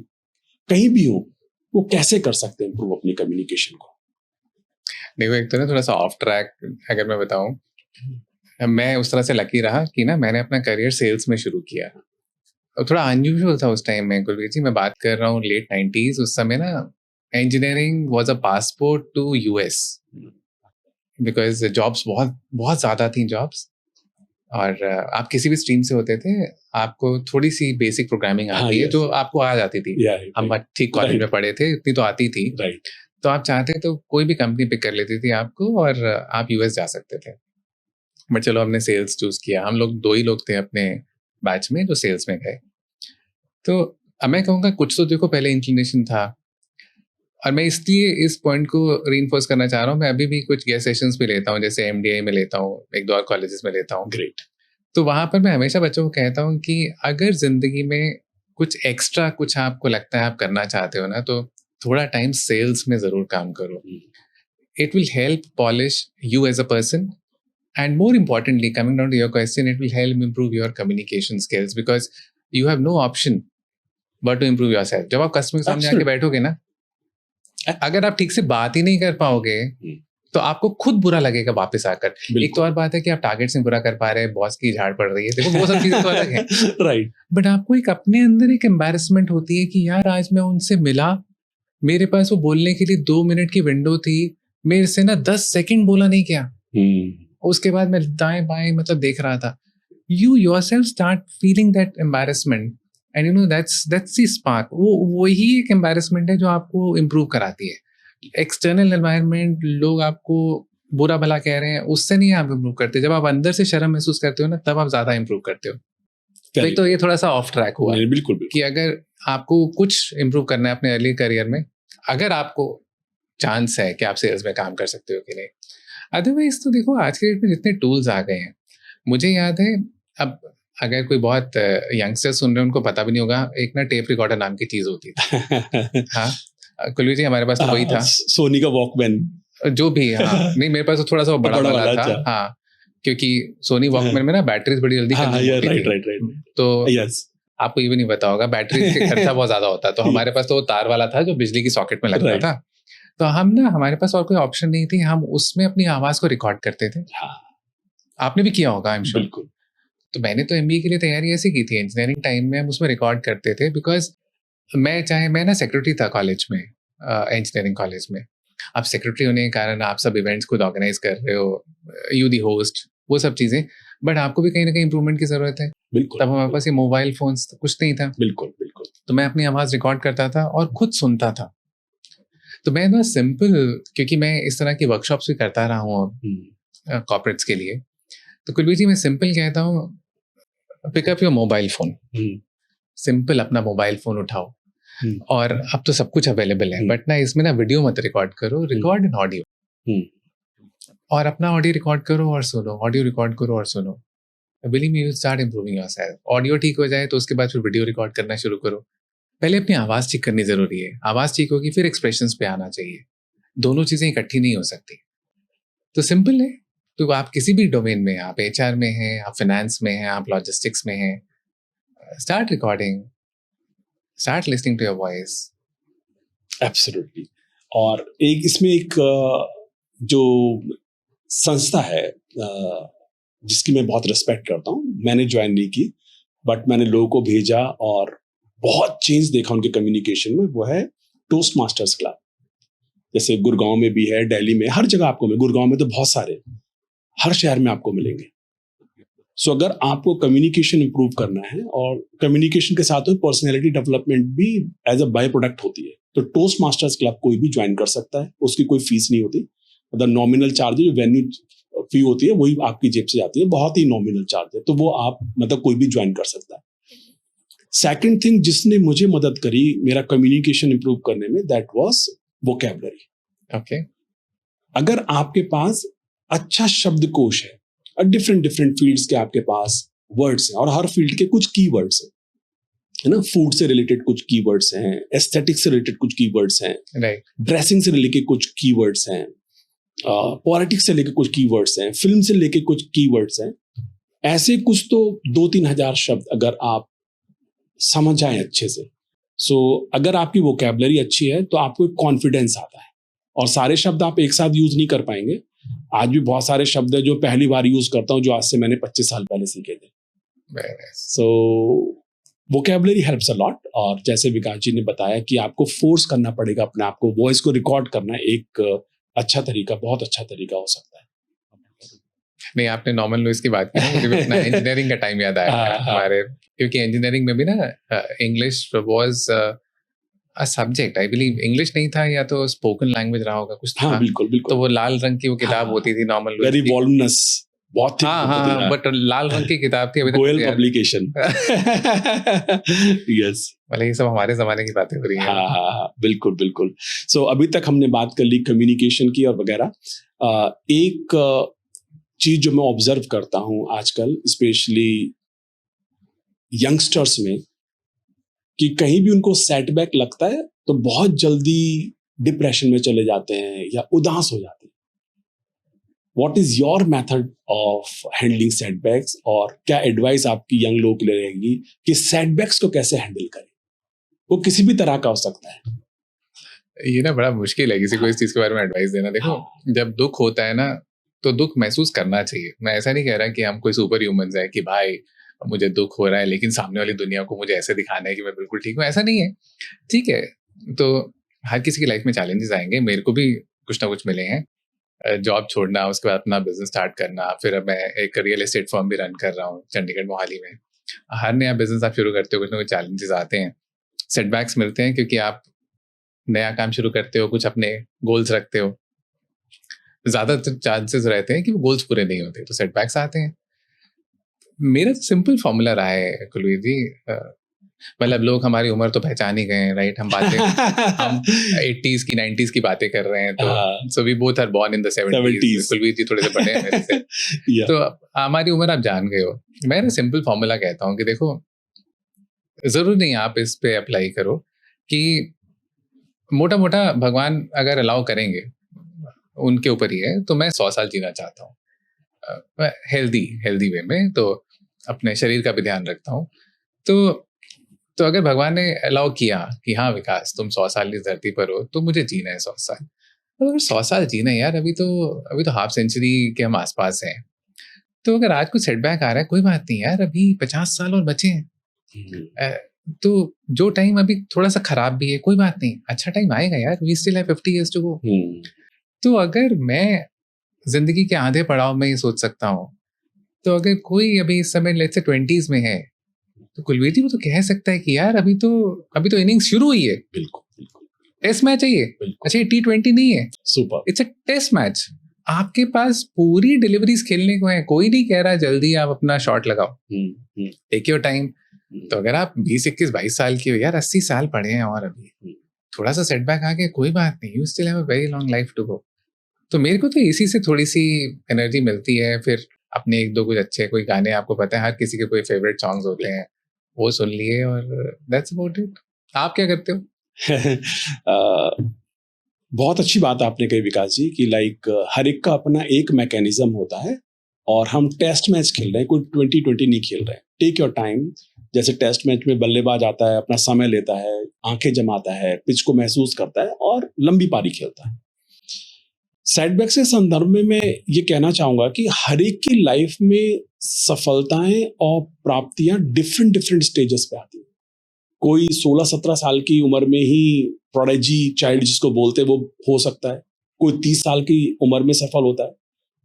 कहीं भी हो, वो कैसे कर सकते हैं इंप्रूव अपनी कम्युनिकेशन को? देखो, एक तो ना थोड़ा सा ऑफ ट्रैक अगर मैं बताऊं, मैं उस तरह से लकी रहा कि ना मैंने अपना करियर सेल्स में शुरू किया, और थोड़ा अनयूजुअल था उस टाइम में। कुलवीर जी, मैं बात कर रहा हूँ लेट 90s। उस समय ना engineering was a passport to US, because jobs बहुत बहुत ज़्यादा थी जॉब्स, और आप किसी भी स्ट्रीम से होते थे, आपको थोड़ी सी बेसिक प्रोग्रामिंग आती है जो आपको आ जाती थी। हम ठीक कॉलेज में पढ़े थे, इतनी तो आती थी, तो आप चाहते तो कोई भी कंपनी पिक कर लेती थी आपको और आप यूएस जा सकते थे। बट चलो, हमने सेल्स चूज किया। हम लोग 2 ही लोग थे अपने बैच में जो सेल्स में गए। तो अब मैं कहूँगा कुछ तो देखो पहले इंक्लिनेशन था, और मैं इसलिए इस पॉइंट को रीइंफोर्स करना चाह रहा हूँ। मैं अभी भी कुछ गेस्ट सेशंस भी लेता हूँ, जैसे एमडीआई में लेता हूँ, 1-2 और कॉलेजेस में लेता हूँ। ग्रेट। तो वहाँ पर मैं हमेशा बच्चों को कहता हूँ कि अगर जिंदगी में कुछ एक्स्ट्रा कुछ आपको लगता है आप करना चाहते हो ना, तो थोड़ा टाइम सेल्स में जरूर काम करो। It will help polish you as a person, and more importantly, coming down to your question, it will help improve your communication skills, because you have no option but to improve your self. जब आप customer के सामने आके बैठोगे ना, अगर आप ठीक से बात ही नहीं कर पाओगे तो आपको खुद बुरा लगेगा वापस आकर। एक तो और बात है कि आप टारगेट से बुरा कर पा रहे हैं, बॉस की झाड़ पड़ रही है, देखो वो सब चीजें तो अलग है, राइट। बट आपको एक अपने अंदर एक एम्बैरेसमेंट होती है कि यार आज मैं उनसे मिला, मेरे पास वो बोलने के लिए 2 मिनट की विंडो थी, मेरे से ना 10 सेकंड बोला नहीं क्या, उसके बाद मैं दाएं बाएं मतलब देख रहा था। You yourself start feeling that embarrassment, and you know that's the spark. वो ही एक embarrassment है जो आपको improve कराती है। External environment, लोग आपको बुरा भला कह रहे हैं, उससे नहीं आप improve करते। जब आप अंदर से शर्म महसूस करते हो ना, तब आप ज्यादा improve करते हो। तो एक तो ये थोड़ा सा ऑफ ट्रैक हुआ, बिल्कुल कि अगर आपको कुछ improve करना है अपने अर्ली करियर में, अगर आपको चांस है कि आप सेल्स में काम कर सकते हो कि नहीं। अदरवाइज तो देखो, आज के डेट में जितने टूल्स आ गए हैं, मुझे याद है, अब अगर कोई बहुत यंगस्टर सुन रहे हैं उनको पता भी नहीं होगा, एक ना टेप रिकॉर्डर नाम की चीज होती थी। हाँ कुलवीर जी, हमारे पास तो वही था, सोनी का वॉकमैन जो भी। हाँ नहीं, मेरे पास तो थोड़ा सा बड़ा वाला था। हाँ, क्योंकि सोनी वॉकमैन में ना बैटरीज बड़ी जल्दी खत्म होती थी, तो आपको ये भी नहीं पता होगा, बैटरी के खर्चा बहुत ज्यादा होता है। तो हमारे पास तो वो तार वाला था जो बिजली की सॉकेट में लगता था। तो हम ना, हमारे पास और कोई ऑप्शन नहीं थी, हम उसमें अपनी आवाज को रिकॉर्ड करते थे। आपने भी किया होगा, आई एम श्योर। बिल्कुल। तो मैंने तो एमबीए के लिए तैयारी ऐसी की थी, इंजीनियरिंग टाइम में हम उसमें रिकॉर्ड करते थे, बिकॉज मैं ना सेक्रेटरी था कॉलेज में, इंजीनियरिंग कॉलेज में। आप सेक्रेटरी होने के कारण आप सब इवेंट्स खुद ऑर्गेनाइज कर रहे हो, यू दी होस्ट, वो सब चीजें, बट आपको भी कहीं ना कहीं इंप्रूवमेंट की जरूरत है। बिल्कुल। तब हमारे पास ये मोबाइल फोन्स कुछ नहीं था। बिल्कुल बिल्कुल। तो मैं अपनी आवाज रिकॉर्ड करता था और खुद सुनता था। तो मैं ना सिंपल, क्योंकि मैं इस तरह की वर्कशॉप्स भी करता रहा हूँ कॉर्पोरेट्स के लिए, तो कुलवीर जी मैं सिंपल कहता हूँ, pick up your mobile phone, simple अपना मोबाइल फोन उठाओ, और अब तो सब कुछ अवेलेबल है, बट ना इसमें ना वीडियो मत रिकॉर्ड करो, रिकॉर्ड इन ऑडियो, और अपना ऑडियो रिकॉर्ड करो और सुनो, ऑडियो रिकॉर्ड करो और सुनो। Believe me, you start improving yourself. Audio ठीक हो जाए तो उसके बाद फिर वीडियो रिकॉर्ड करना शुरू करो। पहले अपनी आवाज ठीक करनी जरूरी है, आवाज ठीक होगी फिर एक्सप्रेशंस पे आना चाहिए, दोनों चीजें इकट्ठी नहीं हो सकती। तो सिंपल है, तो आप किसी भी डोमेन में, आप एचआर में हैं, आप फाइनेंस में हैं, आप लॉजिस्टिक्स में हैं, start recording, start listening to your voice. Absolutely. और एक इसमें एक जो संस्था है जिसकी मैं बहुत रिस्पेक्ट करता हूँ, मैंने ज्वाइन नहीं की, बट मैंने लोगों को भेजा और बहुत चेंज देखा उनके कम्युनिकेशन में, वो है टोस्ट मास्टर्स क्लब। जैसे गुड़गांव में भी है, दिल्ली में, हर जगह आपको मिले, गुड़गांव में तो बहुत सारे, हर शहर में आपको मिलेंगे। सो अगर आपको कम्युनिकेशन इंप्रूव करना है, और कम्युनिकेशन के साथ में पर्सनैलिटी डेवलपमेंट भी एज अ बाय प्रोडक्ट होती है, तो टोस्ट मास्टर्स क्लब कोई भी ज्वाइन कर सकता है, उसकी कोई फीस नहीं होती। मतलब नॉमिनल चार्ज, जो वेन्यू फी होती है वही आपकी जेब से जाती है, बहुत ही नॉमिनल चार्ज है, तो वो आप मतलब कोई भी ज्वाइन कर सकता है। सेकंड थिंग जिसने मुझे मदद करी मेरा कम्युनिकेशन इंप्रूव करने में, दैट वाज वोकैबुलरी। ओके। अगर आपके पास अच्छा शब्दकोश है और डिफरेंट डिफरेंट फील्ड्स के आपके पास वर्ड्स हैं, और हर फील्ड के कुछ कीवर्ड्स हैं, है ना, फूड से रिलेटेड कुछ कीवर्ड्स हैं, एस्थेटिक्स से रिलेटेड कुछ कीवर्ड्स हैं, राइट, ड्रेसिंग से रिलेटेड कुछ कीवर्ड्स हैं, पॉलिटिक्स से लेके कुछ कीवर्ड्स हैं, फिल्म से लेके कुछ कीवर्ड्स हैं, ऐसे कुछ तो 2-3 हजार शब्द अगर आप समझ जाएं अच्छे से, सो अगर आपकी वोकैबुलरी अच्छी है तो आपको एक कॉन्फिडेंस आता है। और सारे शब्द आप एक साथ यूज नहीं कर पाएंगे। आज भी बहुत सारे शब्द है जो पहली बार यूज करता हूं, जो आज से मैंने 25 साल पहले सीखे थे। सो वोकैबुलरी हेल्प्स अ लॉट। और जैसे विकास जी ने बताया कि आपको फोर्स करना पड़ेगा अपने आप को, वॉइस को रिकॉर्ड करना एक अच्छा तरीका, बहुत अच्छा तरीका हो सकता है। नहीं, आपने नॉर्मन लुइस की बात की, मुझे भी अपना इंजीनियरिंग का टाइम याद आया हमारे, क्योंकि इंजीनियरिंग में भी ना English was a subject, I believe English नहीं था या तो स्पोकन लैंग्वेज रहा होगा कुछ। हाँ, बिल्कुल बिल्कुल। तो वो लाल रंग की वो किताब होती थी नॉर्मन लुइस, वेरी वॉल्यूमिनस, बहुत हाँ, बट लाल रंग की किताब थी। अभी गोयल पब्लिकेशन। यस, मतलब ये सब हमारे जमाने की बातें हो रही हैं। हाँ, बिल्कुल बिल्कुल। सो अभी तक हमने बात कर ली कम्युनिकेशन की और वगैरह। एक चीज जो मैं ऑब्जर्व करता हूँ आजकल, स्पेशली यंगस्टर्स में, कि कहीं भी उनको सेटबैक लगता है तो बहुत जल्दी डिप्रेशन में चले जाते हैं या उदास हो जाते हैं। What is your method of handling setbacks, और क्या एडवाइस आपकी यंग लोगों के लिए रहेगी कि सेटबैक्स को कैसे हैंडल करें? वो किसी भी तरह का हो सकता है। ये ना बड़ा मुश्किल है किसी को इस चीज के बारे में एडवाइस देना। देखो, जब दुख होता है ना तो दुख महसूस करना चाहिए। मैं ऐसा नहीं कह रहा कि हम कोई सुपर ह्यूमंस है कि भाई मुझे दुख हो रहा है लेकिन सामने वाली दुनिया को मुझे ऐसे दिखाना है कि मैं बिल्कुल ठीक हूँ, ऐसा नहीं है। ठीक है, तो हर किसी की लाइफ में चैलेंजेस आएंगे, मेरे को भी कुछ ना कुछ मिले हैं। जॉब छोड़ना, उसके बाद अपना बिजनेस स्टार्ट करना, फिर अब मैं एक रियल एस्टेट फर्म भी रन कर रहा हूँ चंडीगढ़ मोहाली में। हर नया बिजनेस आप शुरू करते हो कुछ ना कुछ चैलेंजेस आते हैं, सेटबैक्स मिलते हैं, क्योंकि आप नया काम शुरू करते हो, कुछ अपने गोल्स रखते हो, ज्यादातर चांसेस रहते हैं कि वो गोल्स पूरे नहीं होते, तो सेटबैक्स आते हैं। मेरा सिंपल फॉर्मूला रहा है कुलवीर जी, मतलब लोग हमारी उम्र तो पहचान ही गए हैं, राइट? हम 80s की 90s की बातें कर रहे हैं, तो so we both are born in the 70s। Kulvir ji थोड़े से बड़े हैं मेरे से। तो हमारी उम्र आप जान गए हो। मैं ना सिंपल फॉर्मूला कहता हूँ कि देखो, जरूर नहीं आप इस पे अप्लाई करो कि मोटा मोटा भगवान अगर अलाउ करेंगे, उनके ऊपर ही है, तो मैं 100 साल जीना चाहता हूँ हेल्दी वे में, तो अपने शरीर का भी ध्यान रखता हूँ। तो अगर भगवान ने अलाउ किया कि हाँ विकास तुम 100 साल इस धरती पर हो, तो मुझे जीना है 100 साल। तो अगर 100 साल जीना है यार, अभी तो हाफ सेंचुरी के हम आसपास हैं। तो अगर आज कुछ सेटबैक आ रहा है, कोई बात नहीं यार, अभी 50 साल और बचे हैं। तो जो टाइम अभी थोड़ा सा खराब भी है, कोई बात नहीं, अच्छा टाइम आएगा यार, we still have 50 years to go. तो अगर मैं जिंदगी के आधे पड़ाव में ये सोच सकता हूँ, तो अगर कोई अभी इस समय लेट्स से 20s में है, तो कुलवीर जी वो तो कह सकता है कि यार अभी तो इनिंग्स शुरू हुई है। बिल्कुल, टेस्ट मैच है ये। अच्छा, ये T20 नहीं है, super, it's a test match. आपके पास पूरी डिलीवरीज खेलने को है, कोई नहीं कह रहा जल्दी आप अपना शॉट लगाओ, टेक योर टाइम। तो अगर आप 20, 21, 22 साल की हो यार, 80 साल पड़े हैं और अभी थोड़ा सा सेटबैक आ गया, कोई बात नहीं, you still have a very long life to go. तो मेरे को तो इसी से थोड़ी सी एनर्जी मिलती है। फिर अपने एक दो कुछ अच्छे कोई गाने, आपको पता है हर किसी के कोई फेवरेट सॉन्ग्स होते हैं, वो सुन लिए और दैट्स अबाउट इट। आप क्या करते हो? बहुत अच्छी बात आपने कही विकास जी कि लाइक हर एक का अपना एक मैकेनिज्म होता है, और हम टेस्ट मैच खेल रहे हैं, कोई 2020 नहीं खेल रहे हैं। Take your time. जैसे टेस्ट मैच में बल्लेबाज आता है, अपना समय लेता है, आंखें जमाता है, पिच को महसूस करता है और लंबी पारी खेलता है। सेटबैक के संदर्भ में मैं ये कहना चाहूंगा कि हर एक की लाइफ में सफलताएं और प्राप्तियां डिफरेंट स्टेजेस पे आती हैं। कोई 16-17 साल की उम्र में ही प्रोडिजी चाइल्ड जिसको बोलते हैं वो हो सकता है, कोई 30 साल की उम्र में सफल होता है।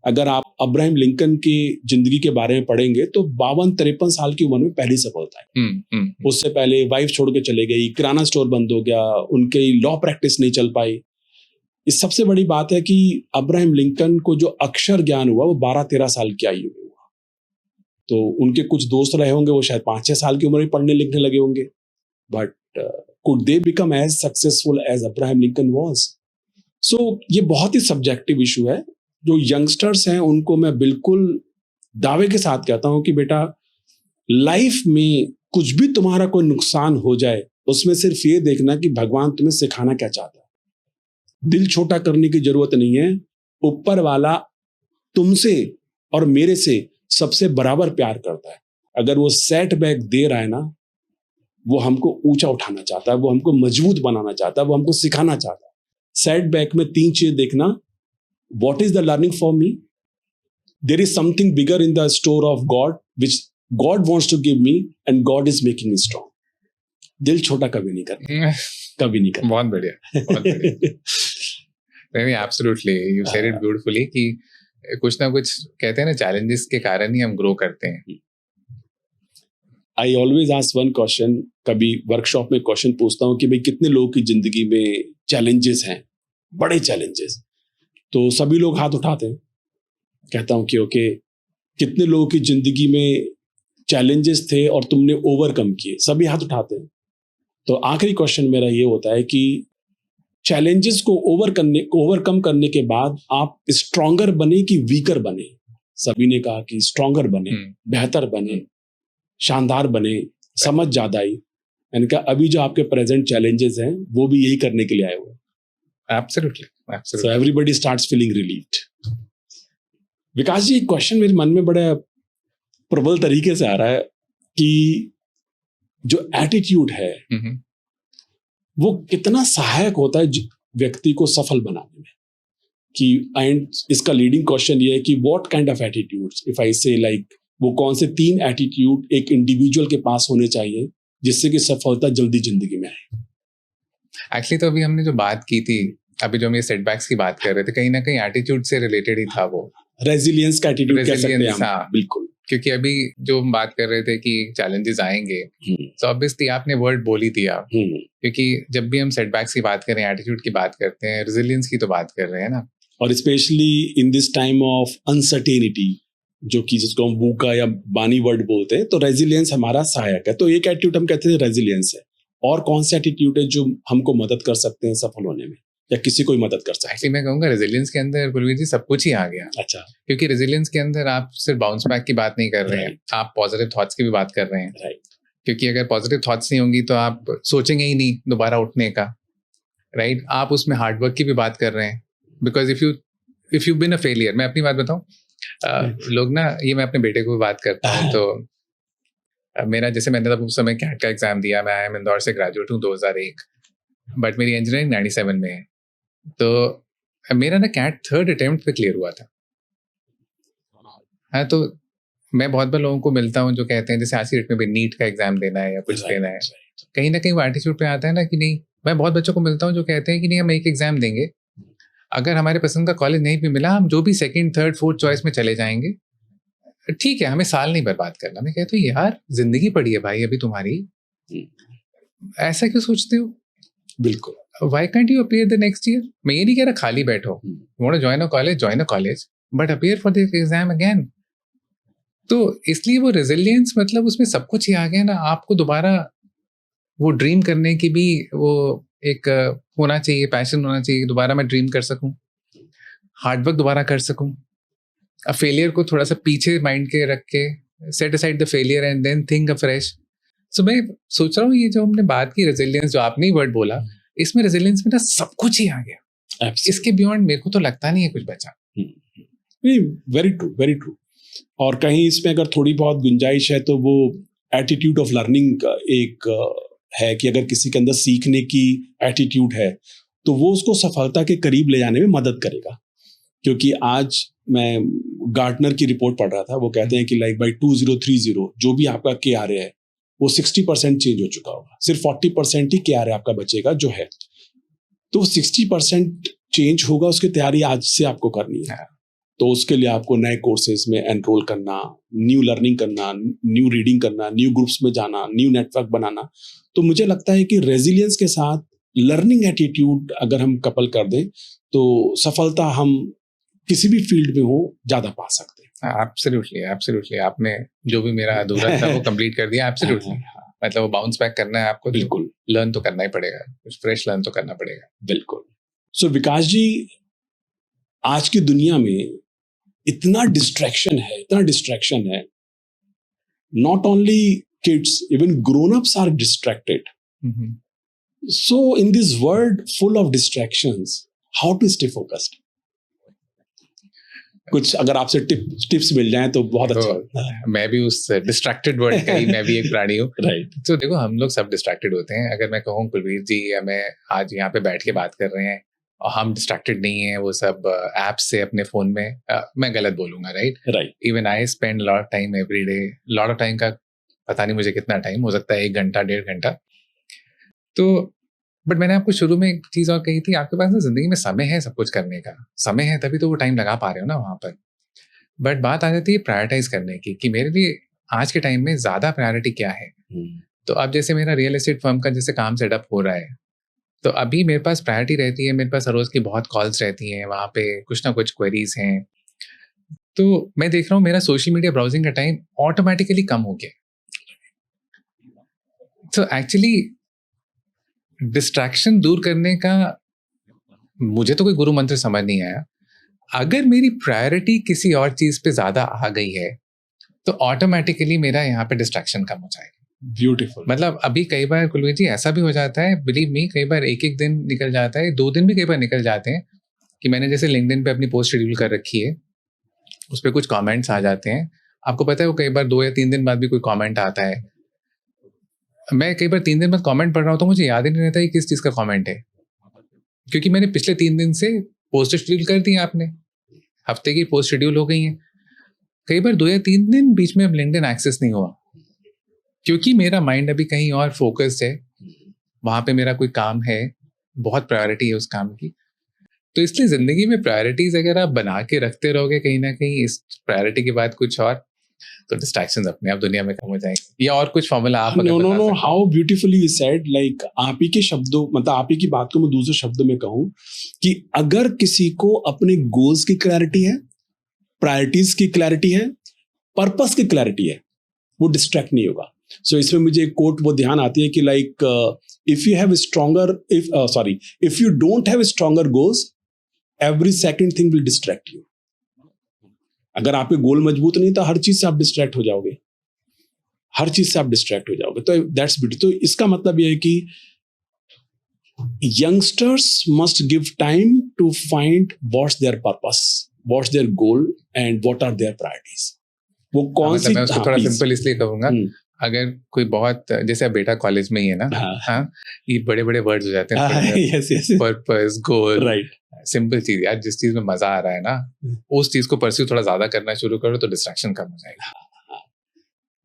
अगर आप अब्राहम लिंकन की जिंदगी के बारे में पढ़ेंगे तो 52-53 साल की उम्र में पहली सफलता है। उससे पहले वाइफ छोड़ के चले गई, किराना स्टोर बंद हो गया, उनके लॉ प्रैक्टिस नहीं चल पाई। इस सबसे बड़ी बात है कि अब्राहम लिंकन को जो अक्षर ज्ञान हुआ वो 12-13 साल की आयु में हुआ। तो उनके कुछ दोस्त रहे होंगे, वो शायद 5-6 साल की उम्र में पढ़ने लिखने लगे होंगे, but could they become as successful as Abraham Lincoln was? So ये बहुत ही सब्जेक्टिव इशू है. जो यंगस्टर्स हैं उनको मैं बिल्कुल दावे के साथ कहता हूं कि बेटा, लाइफ में कुछ भी तुम्हारा कोई नुकसान हो जाए, उसमें सिर्फ ये देखना कि भगवान तुम्हें सिखाना क्या चाहता है. दिल छोटा करने की जरूरत नहीं है. ऊपर वाला तुमसे और मेरे से सबसे बराबर प्यार करता है. अगर वो सेटबैक दे रहा है ना, वो हमको ऊंचा उठाना चाहता है, वो हमको मजबूत बनाना चाहता है, वो हमको सिखाना चाहता है. सेटबैक में 3 चीज देखना. What is the learning for me? There is something bigger in the store of God which God wants to give me and God is making me strong. दिल छोटा कभी नहीं करना, कभी नहीं करना. बहुत बढ़िया, बहुत बढ़िया. नहीं, absolutely, you said it beautifully कि कुछ ना कुछ कहते हैं ना, चैलेंजेस के कारण ही हम ग्रो करते हैं. I always ask one question. कभी वर्कशॉप में क्वेश्चन पूछता हूँ कि भाई कितने लोगों की जिंदगी में चैलेंजेस हैं, बड़े चैलेंजेस? तो सभी लोग हाथ उठाते हैं. कहता हूँ कि ओके, कितने लोगों की जिंदगी में चैलेंजेस थे और तुमने ओवरकम किए? सभी हाथ उठाते हैं. तो आखिरी क्वेश्चन मेरा ये होता है कि चैलेंजेस को ओवरकम करने के बाद आप स्ट्रॉन्गर बने कि वीकर बने? सभी ने कहा कि स्ट्रॉन्गर बने, बेहतर बने, शानदार बने, समझ ज्यादा आई. मैंने कहा अभी जो आपके प्रेजेंट चैलेंजेस हैं वो भी यही करने के लिए आए हुए. Absolutely, so everybody starts feeling relieved. Vikas ji, एक क्वेश्चन मेरे मन में बड़ा प्रबल तरीके से आ रहा है कि जो एटीट्यूड है वो कितना सहायक होता है व्यक्ति को सफल बनाने में. कि एंड इसका लीडिंग क्वेश्चन ये है कि what kind of attitudes, if I से लाइक, वो कौन से 3 एटीट्यूड एक इंडिविजुअल के पास होने चाहिए जिससे कि सफलता जल्दी जिंदगी में आए? एक्चुअली तो अभी हमने जो बात की थी, अभी जो हम ये सेटबैक्स की बात कर रहे थे, कहीं ना कहीं एटीट्यूड से रिलेटेड ही था. वो रेजिलियंस का एटीट्यूड कह सकते हैं हम. बिल्कुल. क्योंकि अभी जो हम बात कर रहे थे कि चैलेंजेस आएंगे, तो ऑब्वियसली आपने वर्ड बोल ही दिया. क्योंकि जब भी हम सेटबैक्स की बात कर रहे हैं, एटीट्यूड की बात करते हैं, रेजिलियंस की तो बात कर रहे हैं ना. और specially in this time of uncertainty, जो कि जिसको हम वूका या बानी वर्ड बोलते हैं, तो रेजिलियंस हमारा सहायक है. तो एक एटीट्यूड हम कहते हैं रेजिलियंस है. और कौन सा एटीट्यूड है जो हमको मदद कर सकते हैं सफल होने में, या किसी को ही मदद कर सकते हैं? एक्चुअली मैं कहूँगा रेजिलियंस के अंदर कुलवीर जी सब कुछ ही आ गया. अच्छा. क्योंकि रेजिलियंस के अंदर आप सिर्फ बाउंस बैक की बात नहीं कर रहे हैं, आप पॉजिटिव थॉट्स की भी बात कर रहे हैं. राइट. क्योंकि अगर पॉजिटिव थॉट्स नहीं होंगी तो आप सोचेंगे ही नहीं दोबारा उठने का. राइट. आप उसमें हार्डवर्क की भी बात कर रहे हैं. Because if you been a failure, मैं अपनी बात बताऊं, लोग ना, ये मैं अपने बेटे को भी बात करता हूँ, तो मेरा, जैसे मैंने तब उस समय कैट का एग्जाम दिया, मैं आई एम इंदौर से ग्रेजुएट हूँ 2001, बट मेरी इंजीनियरिंग 97 में है. तो मेरा ना कैट 3rd अटेम्प्ट पे क्लियर हुआ था. हाँ, तो मैं बहुत बार लोगों को मिलता हूँ जो कहते हैं जैसे आज की डेट में भी नीट का एग्जाम देना है या कुछ देना है, कहीं ना कहीं वो एटीट्यूड पे आता है ना कि नहीं. मैं बहुत बच्चों को मिलता हूँ जो कहते हैं कि नहीं, हम एक एग्जाम देंगे, अगर हमारे पसंद का कॉलेज नहीं भी मिला, हम जो भी 2nd, 3rd, 4th चॉइस में चले जाएंगे, ठीक है, हमें साल नहीं बर्बाद करना. मैं कहता हूँ यार, जिंदगी पड़ी है भाई अभी तुम्हारी, ऐसा क्यों सोचते हो? बिल्कुल. Why can't you appear the next year? मैं ये नहीं कह रहा खाली बैठो. You want to join a college, but appear for the exam again. तो इसलिए वो रेजिलियंस, मतलब उसमें सब कुछ ही आ गया ना. आपको दोबारा वो ड्रीम करने की भी वो एक होना चाहिए, पैशन होना चाहिए, दोबारा मैं ड्रीम कर सकूं, हार्डवर्क दोबारा कर सकूं, फेलियर को थोड़ा सा पीछे माइंड के रख के, set aside the failure and then think afresh. So मैं सोच रहा हूँ ये जो हमने बात की रेजिलियंस, जो आपने वर्ड बोला, इसमें रेजिलियंस में ना सब कुछ ही आ गया. इसके बियॉन्ड मेरे को तो लगता नहीं है कुछ बचा. Very true, very true. और कहीं इसमें अगर थोड़ी बहुत गुंजाइश है तो वो एटीट्यूड ऑफ लर्निंग एक है कि अगर किसी के अंदर सीखने की एटीट्यूड है तो वो उसको सफलता के करीब ले जाने में मदद करेगा. क्योंकि आज मैं गार्टनर की रिपोर्ट पढ़ रहा था, वो कहते हैं कि लाइक बाई 2030 जो भी आपका KRA है वो 60% चेंज हो चुका होगा. सिर्फ 40% ही KRA आपका बचेगा जो है. तो 60% चेंज होगा, उसकी तैयारी आज से आपको करनी है. तो उसके लिए आपको नए कोर्सेज में एनरोल करना, न्यू लर्निंग करना, न्यू रीडिंग करना, न्यू ग्रुप्स में जाना, न्यू नेटवर्क बनाना. तो मुझे लगता है कि रेजिलियंस के साथ लर्निंग एटीट्यूड अगर हम कपल कर दें तो सफलता हम किसी भी फील्ड में हो ज़्यादा पा सकते हैं. एब्सोल्युटली एब्सोल्युटली, आपने जो भी मेरा अधूरा था वो कंप्लीट कर दिया। एब्सोल्युटली, मतलब वो बाउंस बैक करना है आपको, बिल्कुल लर्न तो करना ही पड़ेगा, कुछ फ्रेश लर्न तो करना पड़ेगा। बिल्कुल। सो विकास जी, आज की दुनिया में इतना डिस्ट्रैक्शन है, not only kids, even grown ups are distracted. So in this world full of distractions, how to stay focused? कुछ अगर आपसे टिप्स मिल जाएं तो बहुत अच्छा। मैं भी उस डिस्ट्रैक्टेड वर्ल्ड का ही मैं भी एक प्राणी हूँ। राइट। तो देखो, हम लोग सब डिस्ट्रैक्टेड होते हैं। अगर मैं कहूँ कुलवीर जी या मैं आज यहाँ पे बैठ के बात कर रहे हैं और हम डिस्ट्रैक्टेड नहीं है वो सब ऐप से अपने फोन में, मैं गलत बोलूंगा, right. Even I spend lot of time every day, lot of time का पता नहीं मुझे कितना टाइम हो सकता है, 1 घंटा 1.5 घंटा। तो बट मैंने आपको शुरू में एक चीज और कही थी, आपके पास ना जिंदगी में समय है सब कुछ करने का, समय है तभी तो वो टाइम लगा पा रहे हो ना वहां पर। बट बात आ जाती है प्रायोरिटाइज करने की, कि मेरे लिए आज के टाइम में ज्यादा प्रायोरिटी क्या है। तो अब जैसे मेरा रियल एस्टेट फर्म का जैसे काम सेटअप हो रहा है, तो अभी मेरे पास प्रायोरिटी रहती है, मेरे पास रोज की बहुत कॉल्स रहती हैं, वहाँ पे कुछ ना कुछ क्वेरीज हैं। तो मैं देख रहा हूँ मेरा सोशल मीडिया ब्राउजिंग का टाइम ऑटोमेटिकली कम हो गया। तो एक्चुअली डिस्ट्रैक्शन दूर करने का मुझे तो कोई गुरु मंत्र समझ नहीं आया। अगर मेरी प्रायोरिटी किसी और चीज पे ज्यादा आ गई है तो ऑटोमेटिकली मेरा यहाँ पे डिस्ट्रैक्शन कम हो जाएगा। ब्यूटीफुल। मतलब अभी कई बार कुलवीर जी ऐसा भी हो जाता है, बिलीव मी, कई बार एक दिन निकल जाता है, 2 दिन भी कई बार निकल जाते हैं कि मैंने जैसे लिंक्डइन पे अपनी पोस्ट शेड्यूल कर रखी है, उस पर कुछ कॉमेंट्स आ जाते हैं। आपको पता है वो कई बार 2 या 3 दिन बाद भी कोई कॉमेंट आता है। मैं कई बार 3 दिन बाद कमेंट पढ़ रहा हूँ तो मुझे याद ही नहीं रहता कि किस चीज का कमेंट है, क्योंकि मैंने पिछले 3 दिन से पोस्ट शेड्यूल कर दी है, आपने हफ्ते की पोस्ट शेड्यूल हो गई है। कई बार 2 या 3 दिन बीच में अब लिंक्डइन एक्सेस नहीं हुआ, क्योंकि मेरा माइंड अभी कहीं और फोकस्ड है, वहां पे मेरा कोई काम है, बहुत प्रायोरिटी है उस काम की। तो इसलिए जिंदगी में प्रायोरिटीज अगर आप बना के रखते रहोगे कहीं ना कहीं, इस प्रायोरिटी के बाद कुछ और, तो डिस्ट्रैक्शंस अपने आप दुनिया में कम हो जाएंगे। या और कुछ फॉर्मूला आप know, how beautifully you said, like आप ही के शब्दों, मतलब आप ही की बात को मैं दूसरे शब्दों में कहूं कि अगर किसी को अपने गोल्स की क्लैरिटी है, प्रायोरिटीज की क्लैरिटी है, पर्पस की क्लैरिटी है, वो डिस्ट्रैक्ट नहीं होगा। सो इसमें मुझे एक कोट वो ध्यान आती है कि like if you have stronger, if you don't have stronger goals, every second thing will distract you. अगर आपके गोल मजबूत नहीं तो हर चीज से आप डिस्ट्रैक्ट हो जाओगे, हर चीज से आप डिस्ट्रैक्ट हो जाओगे। तो दैट्स ब्यूटी। तो इसका मतलब यह है कि youngsters must give time to find what's their purpose, what's their goal and what are their priorities. वो कौन सी, मैं उसको थोड़ा सिंपल इसलिए कहूंगा, अगर कोई बहुत, जैसे अब बेटा कॉलेज में ही है ना, हाँ, ये बड़े बड़े वर्ड्स हो जाते हैं, पर्पस, गोल, राइट। सिंपल चीज यार, जिस चीज में मजा आ रहा है ना, उस चीज को परस्यू थोड़ा ज्यादा करना शुरू करो तो डिस्ट्रैक्शन कम हो जाएगा।